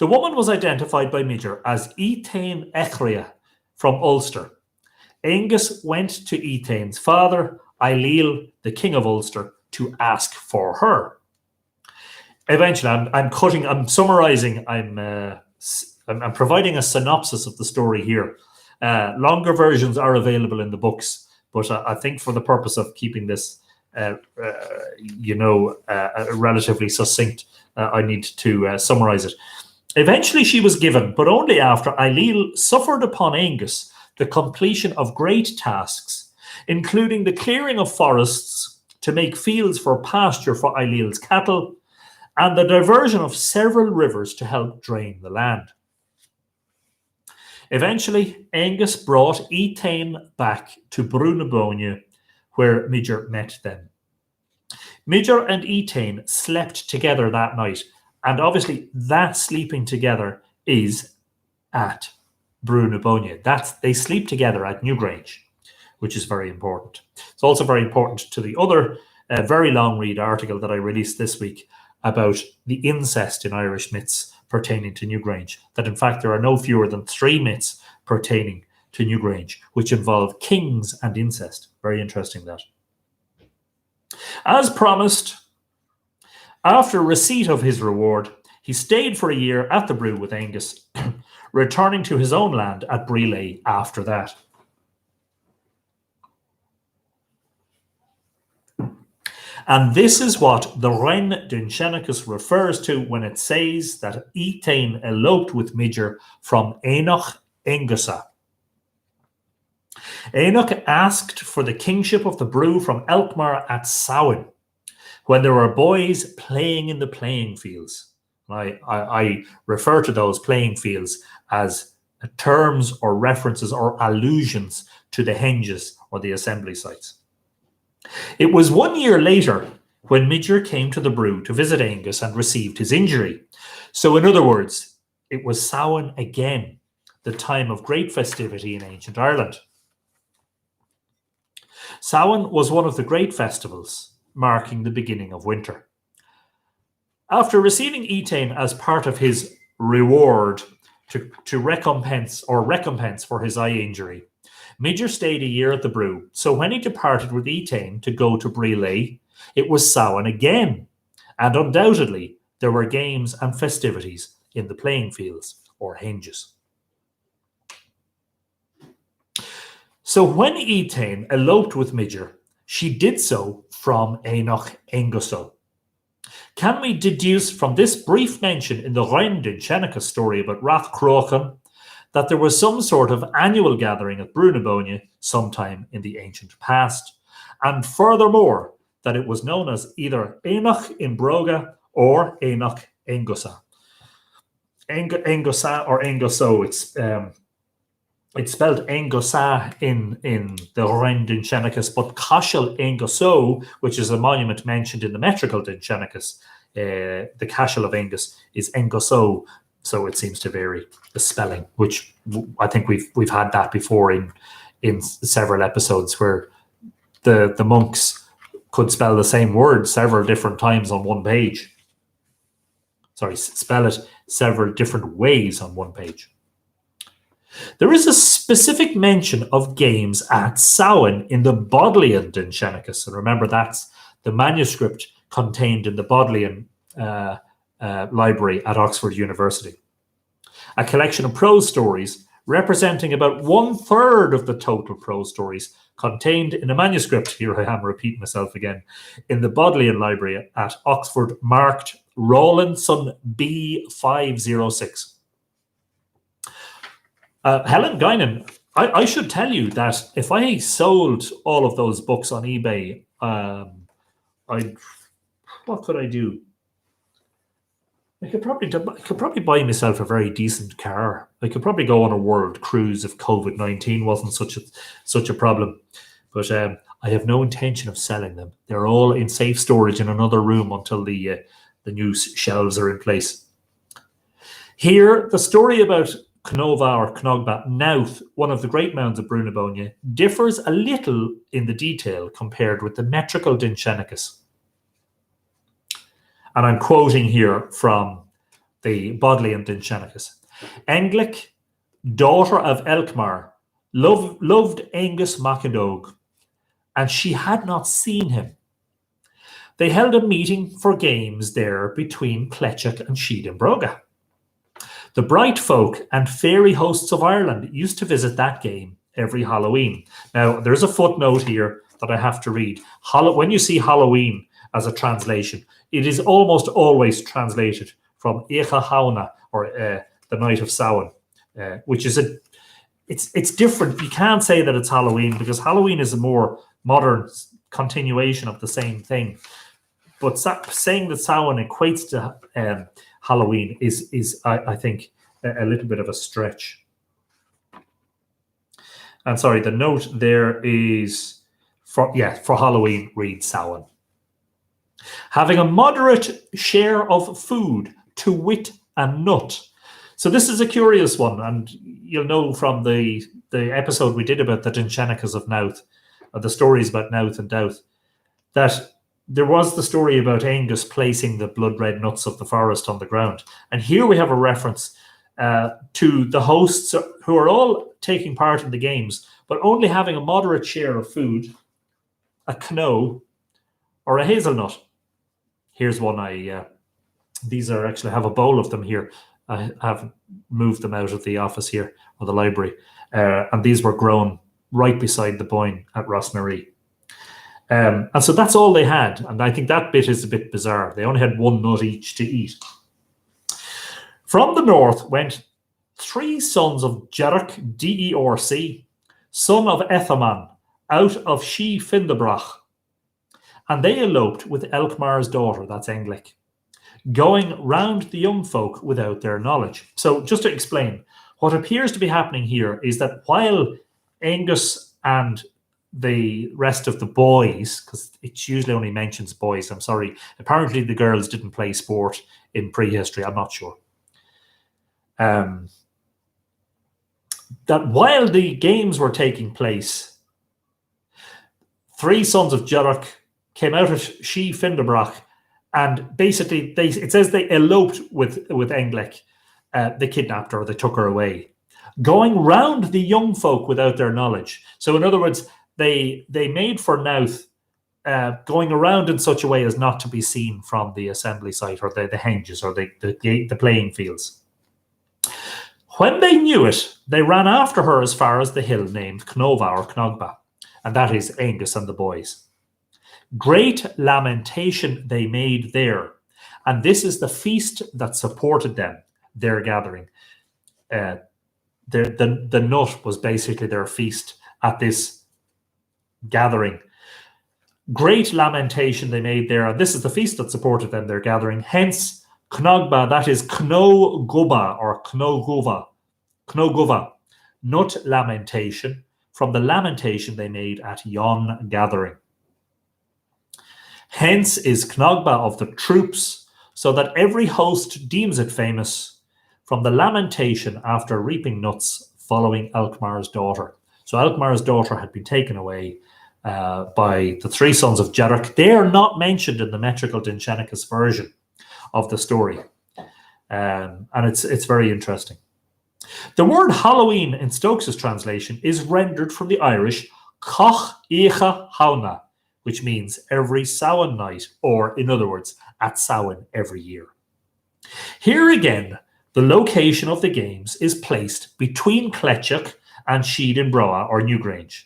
The woman was identified by Midger as Etain Echria from Ulster. Aengus went to Etain's father, Ailill, the king of Ulster, to ask for her. Eventually, I'm summarizing, I'm providing a synopsis of the story here. Longer versions are available in the books, but I think for the purpose of keeping this relatively succinct. I need to summarize it. Eventually she was given, but only after Ailill suffered upon Henges the completion of great tasks, including the clearing of forests to make fields for pasture for Ailill's cattle, and the diversion of several rivers to help drain the land. Eventually, Henges brought Etain back to Bóinne, where Midger met them. Midger and Etain slept together that night, and obviously that sleeping together is at Bóinne. They sleep together at Newgrange, which is very important. It's also very important to the other very long read article that I released this week about the incest in Irish myths pertaining to Newgrange, that in fact there are no fewer than 3 myths pertaining to Newgrange, which involve kings and incest. Very interesting, that. As promised, after receipt of his reward, he stayed for a year at the brew with Henges, returning to his own land at Bríle after that. And this is what the Dindshenchas refers to when it says that Etain eloped with Midger from Oenach Oengusa. Oenach asked for the kingship of the brew from Elkmar at Samhain, when there were boys playing in the playing fields. I refer to those playing fields as terms or references or allusions to the Henges or the assembly sites. It was 1 year later when Midger came to the brew to visit Henges and received his injury. So in other words, it was Samhain again, the time of great festivity in ancient Ireland. Samhain was one of the great festivals, marking the beginning of winter. After receiving Etain as part of his reward to recompense for his eye injury, Midger stayed a year at the brew, so when he departed with Etain to go to Bríle, it was Samhain again, and undoubtedly there were games and festivities in the playing fields, or Henges. So when Etain eloped with Midger, she did so from Oenach Oengusa. Can we deduce from this brief mention in the Dindshenchas story about Rath Crochan that there was some sort of annual gathering at Bóinne sometime in the ancient past, and furthermore that it was known as either Oenach in Broga or Oenach Oengusa. Oengusa or Oenguso, it's spelled Oengusa in the Dindshenchas, but Cashel Oenguso, which is a monument mentioned in the Metrical Dindshenchas, the Cashel of Henges is Oenguso, so it seems to vary the spelling, which I think we've had that before in several episodes where the monks could spell the same word several different times on one page. Sorry, spell it several different ways on one page. There is a specific mention of games at Samhain in the Bodleian Dindshenchas, and remember that's the manuscript contained in the Bodleian library at Oxford University. A collection of prose stories representing about 1/3 of the total prose stories contained in a manuscript, here I am repeating myself again, in the Bodleian library at Oxford, marked Rawlinson B506. Helen Guinan, I should tell you that if I sold all of those books on eBay, what could I do? I could probably buy myself a very decent car. I could probably go on a world cruise if COVID-19 wasn't such a problem. But I have no intention of selling them. They're all in safe storage in another room until the new shelves are in place. Here, the story about Cnova or Cnogba Nouth, one of the great mounds of Bóinne, differs a little in the detail compared with the Metrical Dindshenchas. And I'm quoting here from the Bodleian Dindshenchas. Englic, daughter of Elkmar, loved Henges Macadog, and she had not seen him. They held a meeting for games there between Clechach and Sheed and Broga. The bright folk and fairy hosts of Ireland used to visit that game, every Halloween. Now, there's a footnote here that I have to read. When you see Halloween as a translation, it is almost always translated from Echa Hauna, or the night of Samhain, which is it's different. You can't say that it's Halloween, because Halloween is a more modern continuation of the same thing. But saying that Samhain equates to Halloween is I think a little bit of a stretch. And sorry, the note there is for Halloween reads Samhain. Having a moderate share of food, to wit and nut. So this is a curious one, and you'll know from the episode we did about the Dindshenchas of Nouth, or the stories about Nouth and Douth, that there was the story about Henges placing the blood red nuts of the forest on the ground. And here we have a reference to the hosts who are all taking part in the games, but only having a moderate share of food, a knowle or a hazelnut. Here's one these are actually, I have a bowl of them here. I have moved them out of the office here, or the library. And these were grown right beside the Bóinne at Rossnaree. And so that's all they had. And I think that bit is a bit bizarre. They only had one nut each to eat. From the north went 3 sons of Jerk, D-E-R-C, son of Ethaman, out of She Findebrach. And they eloped with Elkmar's daughter, that's Englic, going round the young folk without their knowledge. So just to explain, what appears to be happening here is that while Henges and the rest of the boys, because it usually only mentions boys, I'm sorry, apparently the girls didn't play sport in prehistory, I'm not sure. That while the games were taking place, 3 sons of Jerk came out of She Findebrach, and basically it says they eloped with Englic. They kidnapped her, they took her away, going round the young folk without their knowledge. So in other words, they made for Nouth, going around in such a way as not to be seen from the assembly site, or the henges, or the playing fields. When they knew it, they ran after her as far as the hill named Knova or Knogba, and that is Henges and the boys. Great lamentation they made there, and this is the feast that supported them, their gathering. The nut was basically their feast at this gathering. Great lamentation they made there, and this is the feast that supported them, their gathering. Hence, Knogba, that is Knoguba or Knoguva, nut lamentation, from the lamentation they made at yon gathering. Hence is Knogba of the troops, so that every host deems it famous, from the lamentation after reaping nuts following Elkmar's daughter. So Elkmar's daughter had been taken away by the 3 sons of Jerk. They are not mentioned in the metrical Dindshenchas version of the story. And it's very interesting. The word Halloween in Stokes's translation is rendered from the Irish Coch Echa Hauna, which means every Samhain night, or in other words, at Samhain every year. Here again, the location of the games is placed between Cletchuk and Sheedinbroa or Newgrange.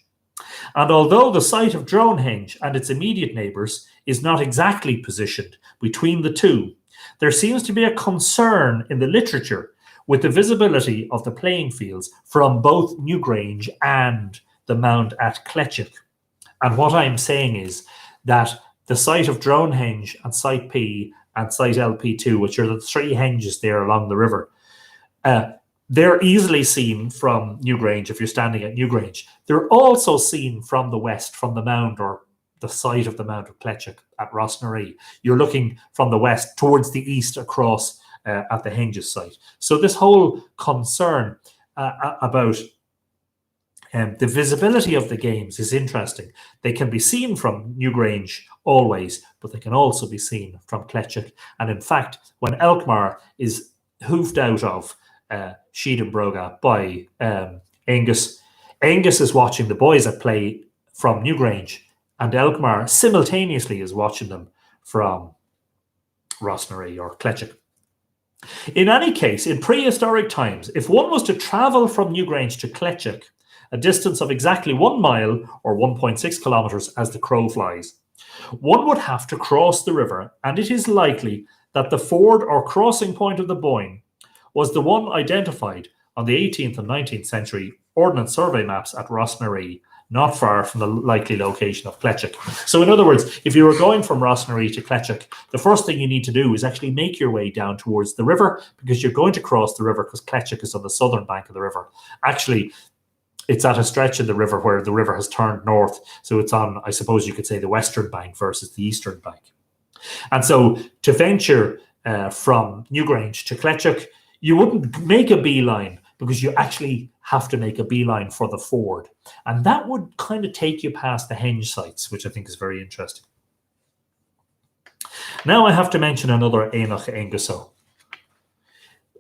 And although the site of Dronehenge and its immediate neighbours is not exactly positioned between the two, there seems to be a concern in the literature with the visibility of the playing fields from both Newgrange and the mound at Cletchuk. And what I'm saying is that the site of Dronehenge and Site P and Site LP2, which are the 3 henges there along the river, they're easily seen from Newgrange if you're standing at Newgrange. They're also seen from the west, from the mound or the site of the mound of Cletchuk at Rossnaree. You're looking from the west towards the east across at the Henges site. So this whole concern about the visibility of the games is interesting. They can be seen from Newgrange always, but they can also be seen from Cletchuk. And in fact, when Elkmar is hoofed out of Sheedinbroga by Henges is watching the boys at play from Newgrange, and Elkmar simultaneously is watching them from Rossnaree or Cletchuk. In any case, in prehistoric times, if one was to travel from Newgrange to Cletchuk, a distance of exactly 1 mile or 1.6 kilometers as the crow flies. One would have to cross the river, and it is likely that the ford or crossing point of the Bóinne was the one identified on the 18th and 19th century Ordnance Survey maps at Rossnaree, not far from the likely location of Cletchik. So in other words, if you were going from Rossnaree to Cletchik, the first thing you need to do is actually make your way down towards the river, because you're going to cross the river because Cletchik is on the southern bank of the river. Actually, it's at a stretch in the river where the river has turned north. So it's on, I suppose you could say, the western bank versus the eastern bank. And so to venture from Newgrange to Cletchik, you wouldn't make a beeline, because you actually have to make a beeline for the ford. And that would kind of take you past the henge sites, which I think is very interesting. Now I have to mention another Oenach Oengusa.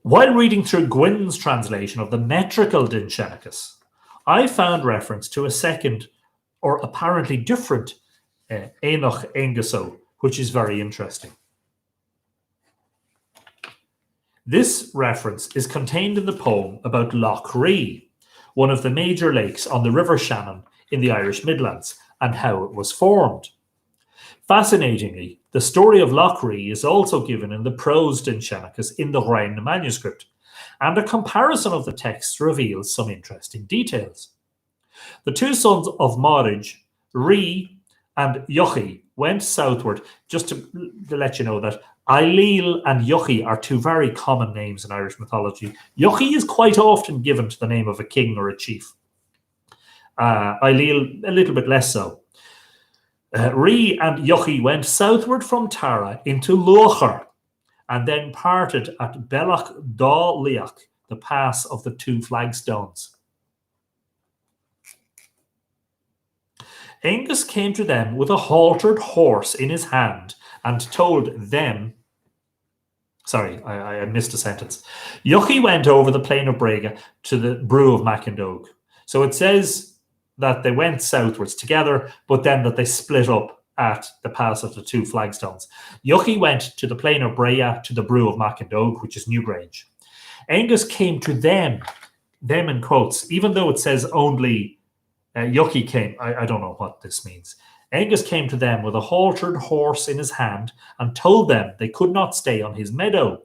While reading through Gwyn's translation of the metrical Dindshenchas, I found reference to a second, or apparently different, Oenach Oengusa, which is very interesting. This reference is contained in the poem about Loch Ree, one of the major lakes on the River Shannon in the Irish Midlands, and how it was formed. Fascinatingly, the story of Loch Ree is also given in the prose Dindshenchas in the Bóinne manuscript, and a comparison of the texts reveals some interesting details. The two sons of Marij, Ree and Yochi, went southward. Just to let you know that Ailil and Yochi are two very common names in Irish mythology. Yochi is quite often given to the name of a king or a chief. Ailil, a little bit less so. Ree and Yochi went southward from Tara into Lochar, and then parted at Bellach Dá Liach, the pass of the two flagstones. Henges came to them with a haltered horse in his hand and told them, sorry, I missed a sentence. Yochi went over the plain of Brega to the brew of Macindog. So it says that they went southwards together, but then that they split up at the pass of the two flagstones. Yochi went to the plain of Brega to the brew of Macindog, which is Newgrange. Henges came to them in quotes, even though it says only Yochi came. I don't know what this means. Henges came to them with a haltered horse in his hand and told them they could not stay on his meadow.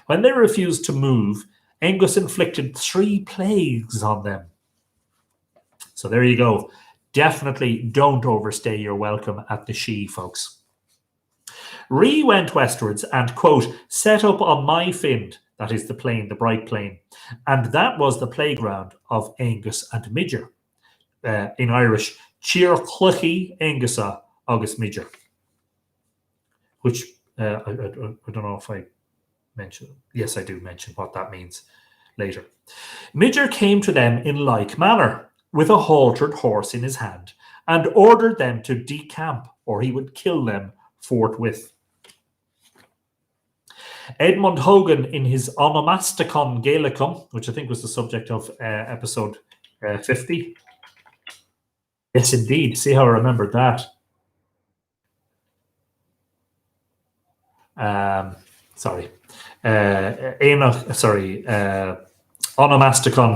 When they refused to move, Henges inflicted 3 plagues on them. So there you go. Definitely don't overstay your welcome at the Shee, folks. Ree went westwards and, quote, set up on my find, that is the plain, the bright plain, and that was the playground of Henges and Midger. In Irish, Tír Chluichí Oengusa agus Midger, which I don't know if I mentioned. Yes, I do mention what that means later. Midger came to them in like manner, with a haltered horse in his hand, and ordered them to decamp, or he would kill them forthwith. Edmund Hogan, in his Onomasticon Gaelicum, which I think was the subject of episode 50. Yes, indeed. See how I remembered that. Onomasticon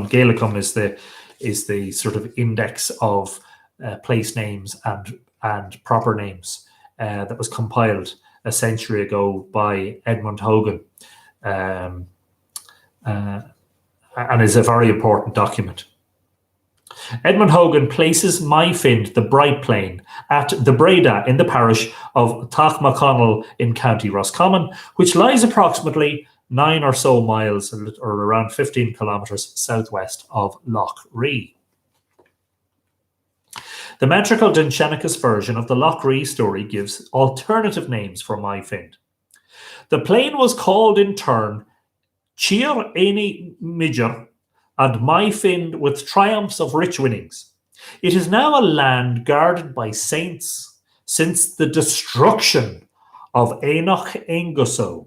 Gaelicum is the sort of index of place names and proper names that was compiled a century ago by Edmund Hogan, and is a very important document. Edmund Hogan places Myfind, the Bright Plain, at the Breda in the parish of Tachmaconnell in County Roscommon, which lies approximately 9 or so miles, or around 15 kilometres southwest of Loch Ree. The metrical Dindshenchas version of the Loch Ree story gives alternative names for Myfind. The plain was called in turn Tír Éine Midger and Myfind with triumphs of rich winnings. It is now a land guarded by saints since the destruction of Oenach Oengusa.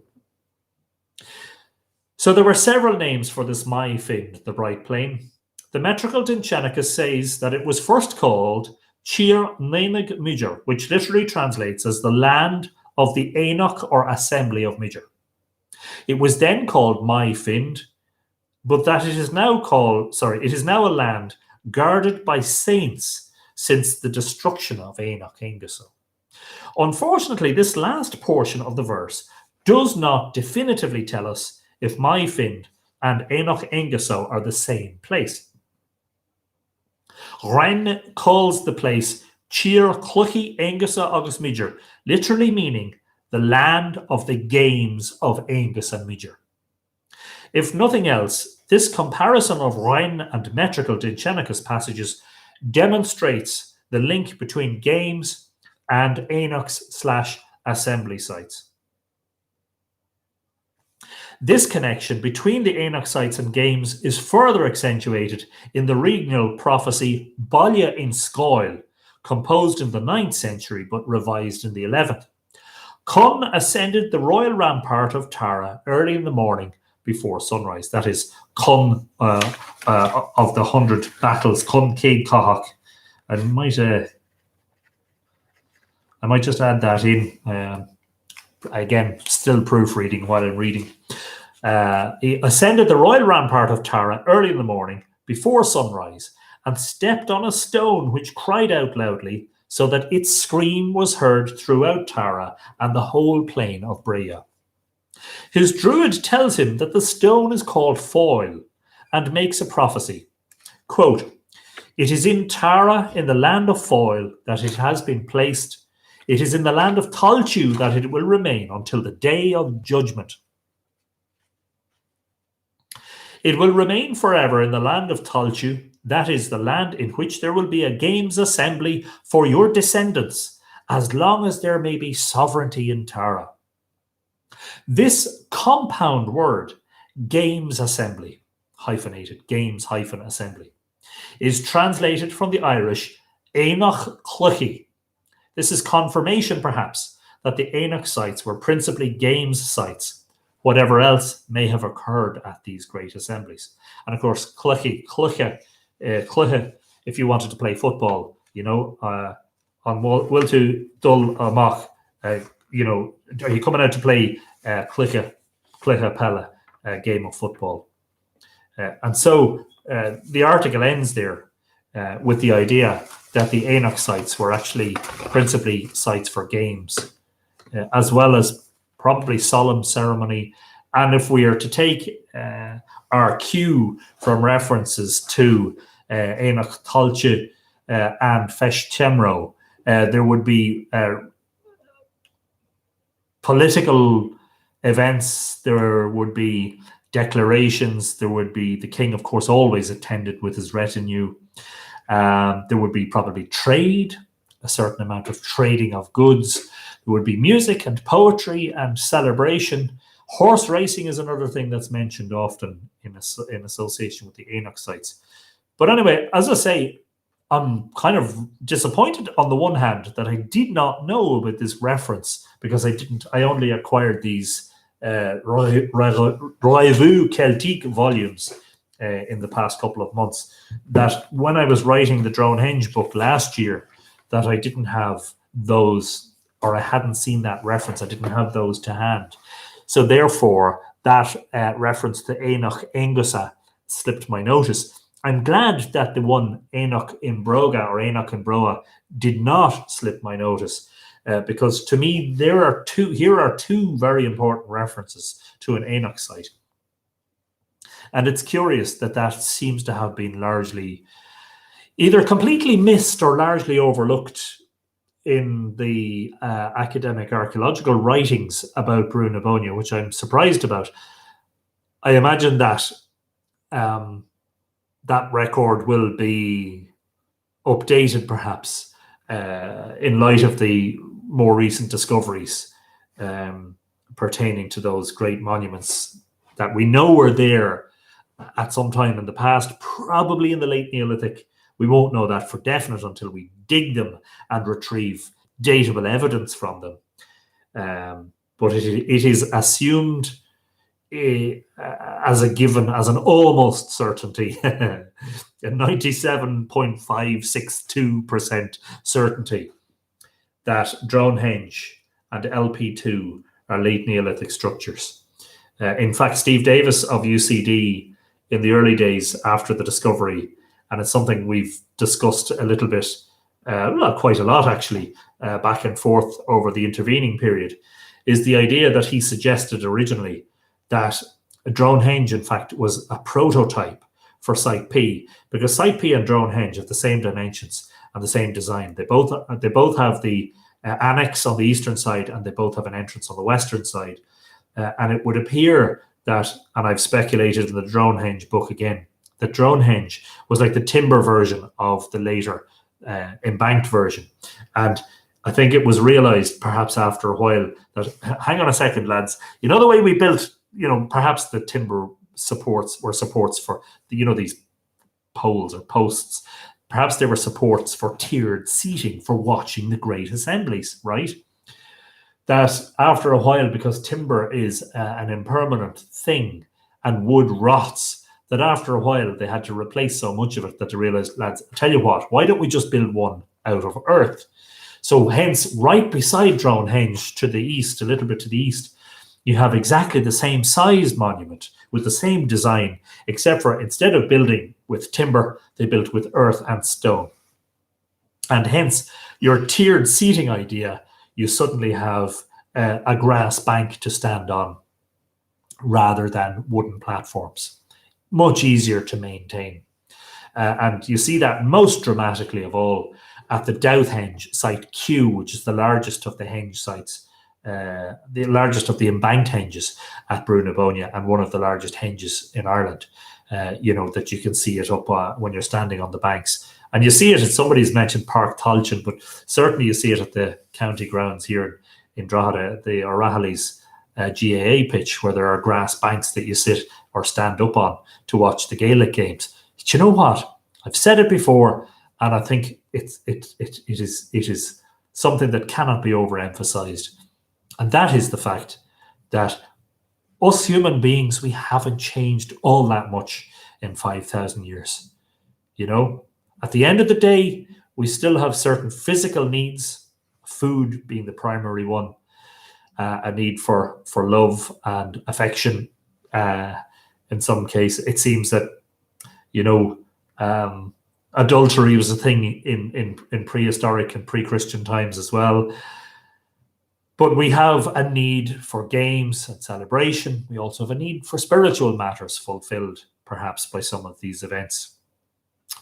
So there were several names for this Myfind, the Bright Plain. The metrical Dindshenchas says that it was first called Tír Éine Midger, which literally translates as the land of the Oenach or assembly of Midger. It was then called Myfind, but that it is now a land guarded by saints since the destruction of Oenach Oengusa. Unfortunately, this last portion of the verse does not definitively tell us if Myfind and Oenach Oengusa are the same place. Wren calls the place Tír Chluiche Oengusa agus Midger, literally meaning the land of the games of Aengus and Midger. If nothing else, this comparison of Wren and metrical Dindshenchas passages demonstrates the link between games and Oenachs/assembly sites. This connection between the Oenach sites and games is further accentuated in the regional prophecy Bóinne in Scoil, composed in the 9th century but revised in the 11th. Conn ascended the royal rampart of Tara early in the morning before sunrise. That is Conn of the 100 battles, Conn Céad Cathach. I might just add that in. Again, still proofreading while I'm reading. He ascended the royal rampart of Tara early in the morning before sunrise and stepped on a stone which cried out loudly so that its scream was heard throughout Tara and the whole plain of Brea. His druid tells him that the stone is called Foil and makes a prophecy. Quote, "It is in Tara, in the land of Foil, that it has been placed. It is in the land of Talchu that it will remain until the day of judgment. It will remain forever in the land of Talchu, that is the land in which there will be a games assembly for your descendants, as long as there may be sovereignty in Tara." This compound word, games assembly, hyphenated, games-assembly, is translated from the Irish Oenach Oengusa. This is confirmation, perhaps, that the Oenach sites were principally games sites, whatever else may have occurred at these great assemblies. And of course, Cluiche, if you wanted to play football, on Wiltu Dul Amach, are you coming out to play Cluiche Pella, game of football? And so the article ends there with the idea that the Oenach sites were actually principally sites for games, as well as probably solemn ceremony. And if we are to take our cue from references to Oenach Talche and Feis Temro, there would be political events, there would be declarations, there would be the king, of course, always attended with his retinue. There would be probably trade, a certain amount of trading of goods. There would be music and poetry and celebration. Horse racing is another thing that's mentioned often in association with the Oenach sites. But anyway, as I say, I'm kind of disappointed on the one hand that I did not know about this reference, because I only acquired these Revue Celtique volumes in the past couple of months, that when I was writing the Drone Henge book last year, that I didn't have those, or I hadn't seen that reference. I didn't have those to hand. So therefore, that reference to Oenach Oengusa slipped my notice. I'm glad that the one Oenach in Broga or Oenach in Broa did not slip my notice, because to me, here are two very important references to an Oenach site. And it's curious that seems to have been largely either completely missed or largely overlooked in the academic archaeological writings about Brú na Bóinne, which I'm surprised about. I imagine that that record will be updated, perhaps, in light of the more recent discoveries pertaining to those great monuments that we know were there at some time in the past, probably in the late Neolithic. We won't know that for definite until we dig them and retrieve datable evidence from them. But it is assumed as a given, as an almost certainty, a 97.562% certainty that Drone Henge and LP2 are late Neolithic structures. In fact, Steve Davis of UCD, in the early days after the discovery, and it's something we've discussed a little bit, well, quite a lot actually, back and forth over the intervening period, is the idea that he suggested originally that Dronehenge, in fact, was a prototype for Site P, because Site P and Dronehenge have the same dimensions and the same design. They both have the annex on the eastern side, and they both have an entrance on the western side. And it would appear that, and I've speculated in the Dronehenge book again, that Dronehenge was like the timber version of the later embanked version. And I think it was realized perhaps after a while that, hang on a second, lads, you know the way we built, perhaps the timber supports were supports for these poles or posts. Perhaps they were supports for tiered seating for watching the great assemblies, right? That after a while, because timber is an impermanent thing and wood rots, that after a while they had to replace so much of it that they realized, lads, I'll tell you what, why don't we just build one out of earth? So hence, right beside Dronehenge to the east, a little bit to the east, you have exactly the same sized monument with the same design, except for instead of building with timber, they built with earth and stone. And hence, your tiered seating idea, you suddenly have a grass bank to stand on rather than wooden platforms. Much easier to maintain. And you see that most dramatically of all at the Douthhenge, site Q, which is the largest of the henge sites, the largest of the embanked henges at Bóinne Bóinne, and one of the largest henges in Ireland. That you can see it up when you're standing on the banks. And you see it, somebody's mentioned Park Tolchin, but certainly you see it at the county grounds here in Drogheda, the O'Rahilly's GAA pitch, where there are grass banks that you sit or stand up on to watch the Gaelic games. Do you know what? I've said it before, and I think it is something that cannot be overemphasized. And that is the fact that us human beings, we haven't changed all that much in 5,000 years. At the end of the day, we still have certain physical needs, food being the primary one, a need for love and affection. In some cases, it seems that, adultery was a thing in prehistoric and pre-Christian times as well. But we have a need for games and celebration. We also have a need for spiritual matters fulfilled, perhaps, by some of these events.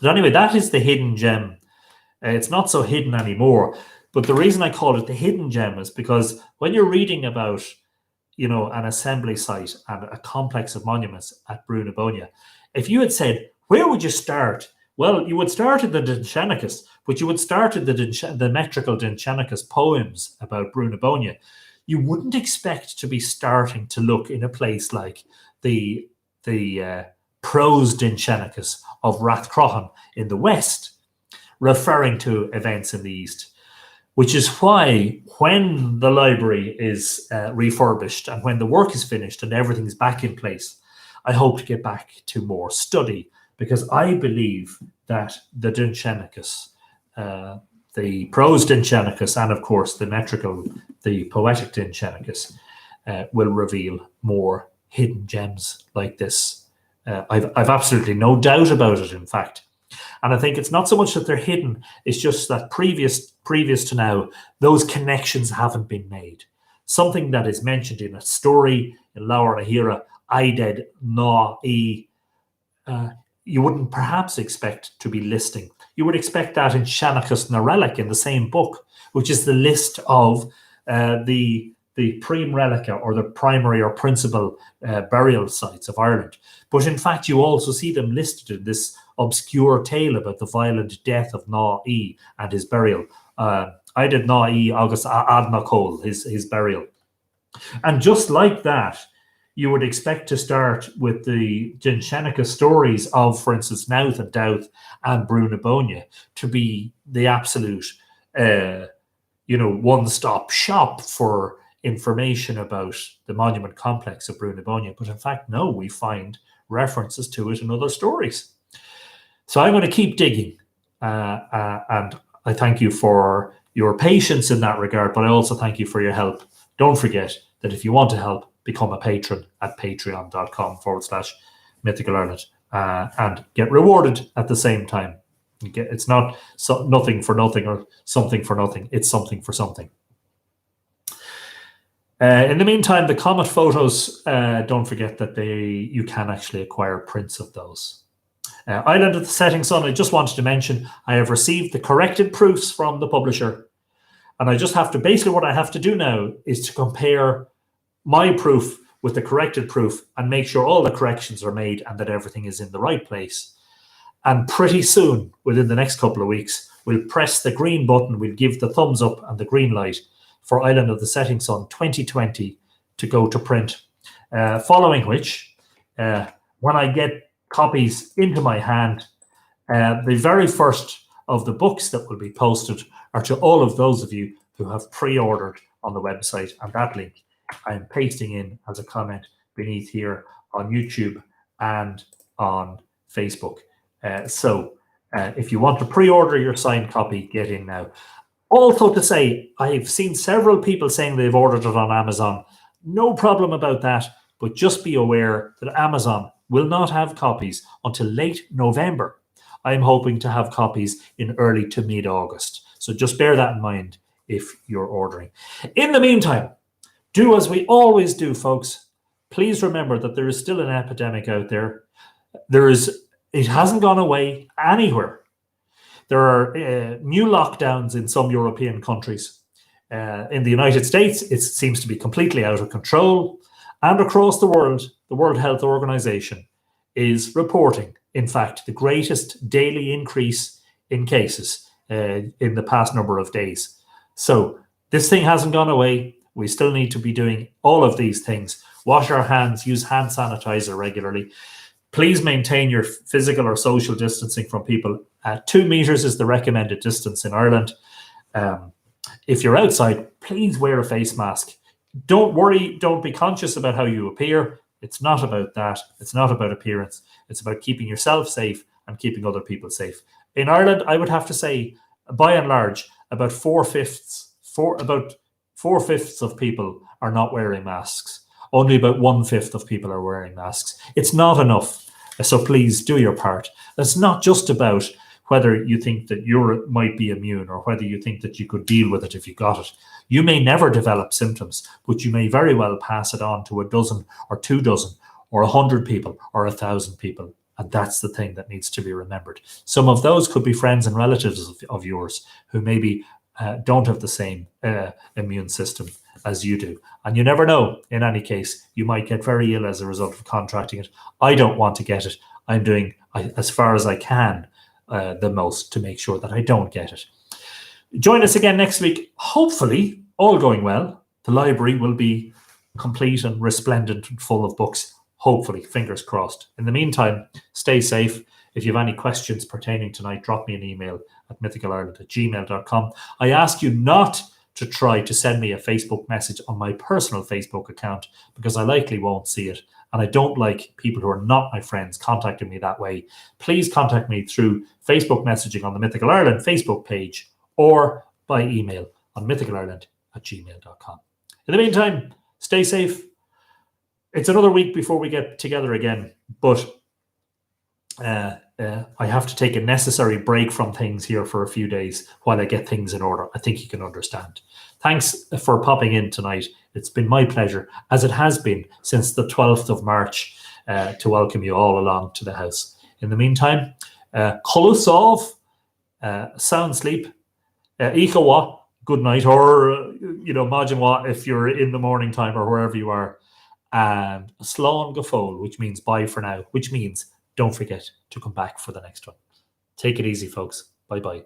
But anyway, that is the hidden gem. It's not so hidden anymore. But the reason I call it the hidden gem is because when you're reading about, an assembly site and a complex of monuments at Bóinne Bóinne, if you had said, where would you start? Well, you would start in the Dindshenchas, but you would start in the metrical Dindshenchas poems about Bóinne Bóinne. You wouldn't expect to be starting to look in a place like the prose Dindshenchas of Rathcroghan in the west, referring to events in the east, which is why when the library is refurbished and when the work is finished and everything's back in place, I hope to get back to more study, because I believe that the Dindshenchas, the prose Dindshenchas, and of course the poetic Dindshenchas, will reveal more hidden gems like this. I've absolutely no doubt about it, in fact. And I think it's not so much that they're hidden, it's just that previous to now, those connections haven't been made. Something that is mentioned in a story in Laura Nahira, Ided Na E, you wouldn't perhaps expect to be listing. You would expect that in Seanchas na Relic in the same book, which is the list of the prime relica, or the primary or principal burial sites of Ireland. But in fact, you also see them listed in this obscure tale about the violent death of Na E and his burial. I did Na E August Adnacol, his burial. And just like that, you would expect to start with the Dindshenchas stories of, for instance, Nath and Douth and Bóinne Bóinne to be the absolute, one-stop shop for information about the monument complex of Bóinne Bóinne. But in fact, no, we find references to it in other stories. So I'm going to keep digging, and I thank you for your patience in that regard, but I also thank you for your help. Don't forget that if you want to help, become a patron at patreon.com/Mythical Ireland. and get rewarded at the same time. It's not nothing for nothing or something for nothing. It's something for something. In the meantime, the comet photos, don't forget that you can actually acquire prints of those. Island of the Setting Sun, I just wanted to mention, I have received the corrected proofs from the publisher. And I just have to, basically what I have to do now is to compare my proof with the corrected proof and make sure all the corrections are made and that everything is in the right place. And pretty soon, within the next couple of weeks, we'll press the green button, we'll give the thumbs up and the green light for Island of the Setting Sun 2020 to go to print. Following which, when I get copies into my hand, the very first of the books that will be posted are to all of those of you who have pre-ordered on the website, and that link I am pasting in as a comment beneath here on YouTube and on Facebook. So if you want to pre-order your signed copy, get in now. Also to say, I've seen several people saying they've ordered it on Amazon. No problem about that, but just be aware that Amazon will not have copies until late November. I'm hoping to have copies in early to mid-August. So just bear that in mind if you're ordering. In the meantime, do as we always do, folks. Please remember that there is still an epidemic out there. It hasn't gone away anywhere. There are new lockdowns in some European countries. In the United States, it seems to be completely out of control. And across the World Health Organization is reporting, in fact, the greatest daily increase in cases in the past number of days. So this thing hasn't gone away. We still need to be doing all of these things. Wash our hands, use hand sanitizer regularly. Please maintain your physical or social distancing from people. 2 meters is the recommended distance in Ireland. If you're outside, please wear a face mask. Don't worry, don't be conscious about how you appear. It's not about that. It's not about appearance. It's about keeping yourself safe and keeping other people safe. In Ireland, I would have to say, by and large, about 4/5 of people are not wearing masks. Only about 1/5 of people are wearing masks. It's not enough. So please do your part. It's not just about whether you think that you might be immune or whether you think that you could deal with it if you got it. You may never develop symptoms, but you may very well pass it on to a dozen or 2 dozen or 100 people or 1,000 people. And that's the thing that needs to be remembered. Some of those could be friends and relatives of yours who maybe don't have the same immune system as you do. And you never know. In any case, you might get very ill as a result of contracting it. I don't want to get it. I'm doing as far as I can the most to make sure that I don't get it. Join us again next week. Hopefully, all going well, the library will be complete and resplendent and full of books. Hopefully, fingers crossed. In the meantime, stay safe. If you have any questions pertaining tonight, drop me an email at mythicalireland@gmail.com. I ask you not to try to send me a Facebook message on my personal Facebook account because I likely won't see it. And I don't like people who are not my friends contacting me that way. Please contact me through Facebook messaging on the Mythical Ireland Facebook page or by email on mythicalireland@gmail.com. In the meantime, stay safe. It's another week before we get together again, but I have to take a necessary break from things here for a few days while I get things in order. I think you can understand. Thanks for popping in tonight. It's been my pleasure, as it has been since the 12th of March, to welcome you all along to the house. In the meantime, Kolusov, sound sleep, Ikawa, good night, or Majinwa if you're in the morning time or wherever you are, and Slán Gafol, which means bye for now, which means don't forget to come back for the next one. Take it easy, folks. Bye-bye.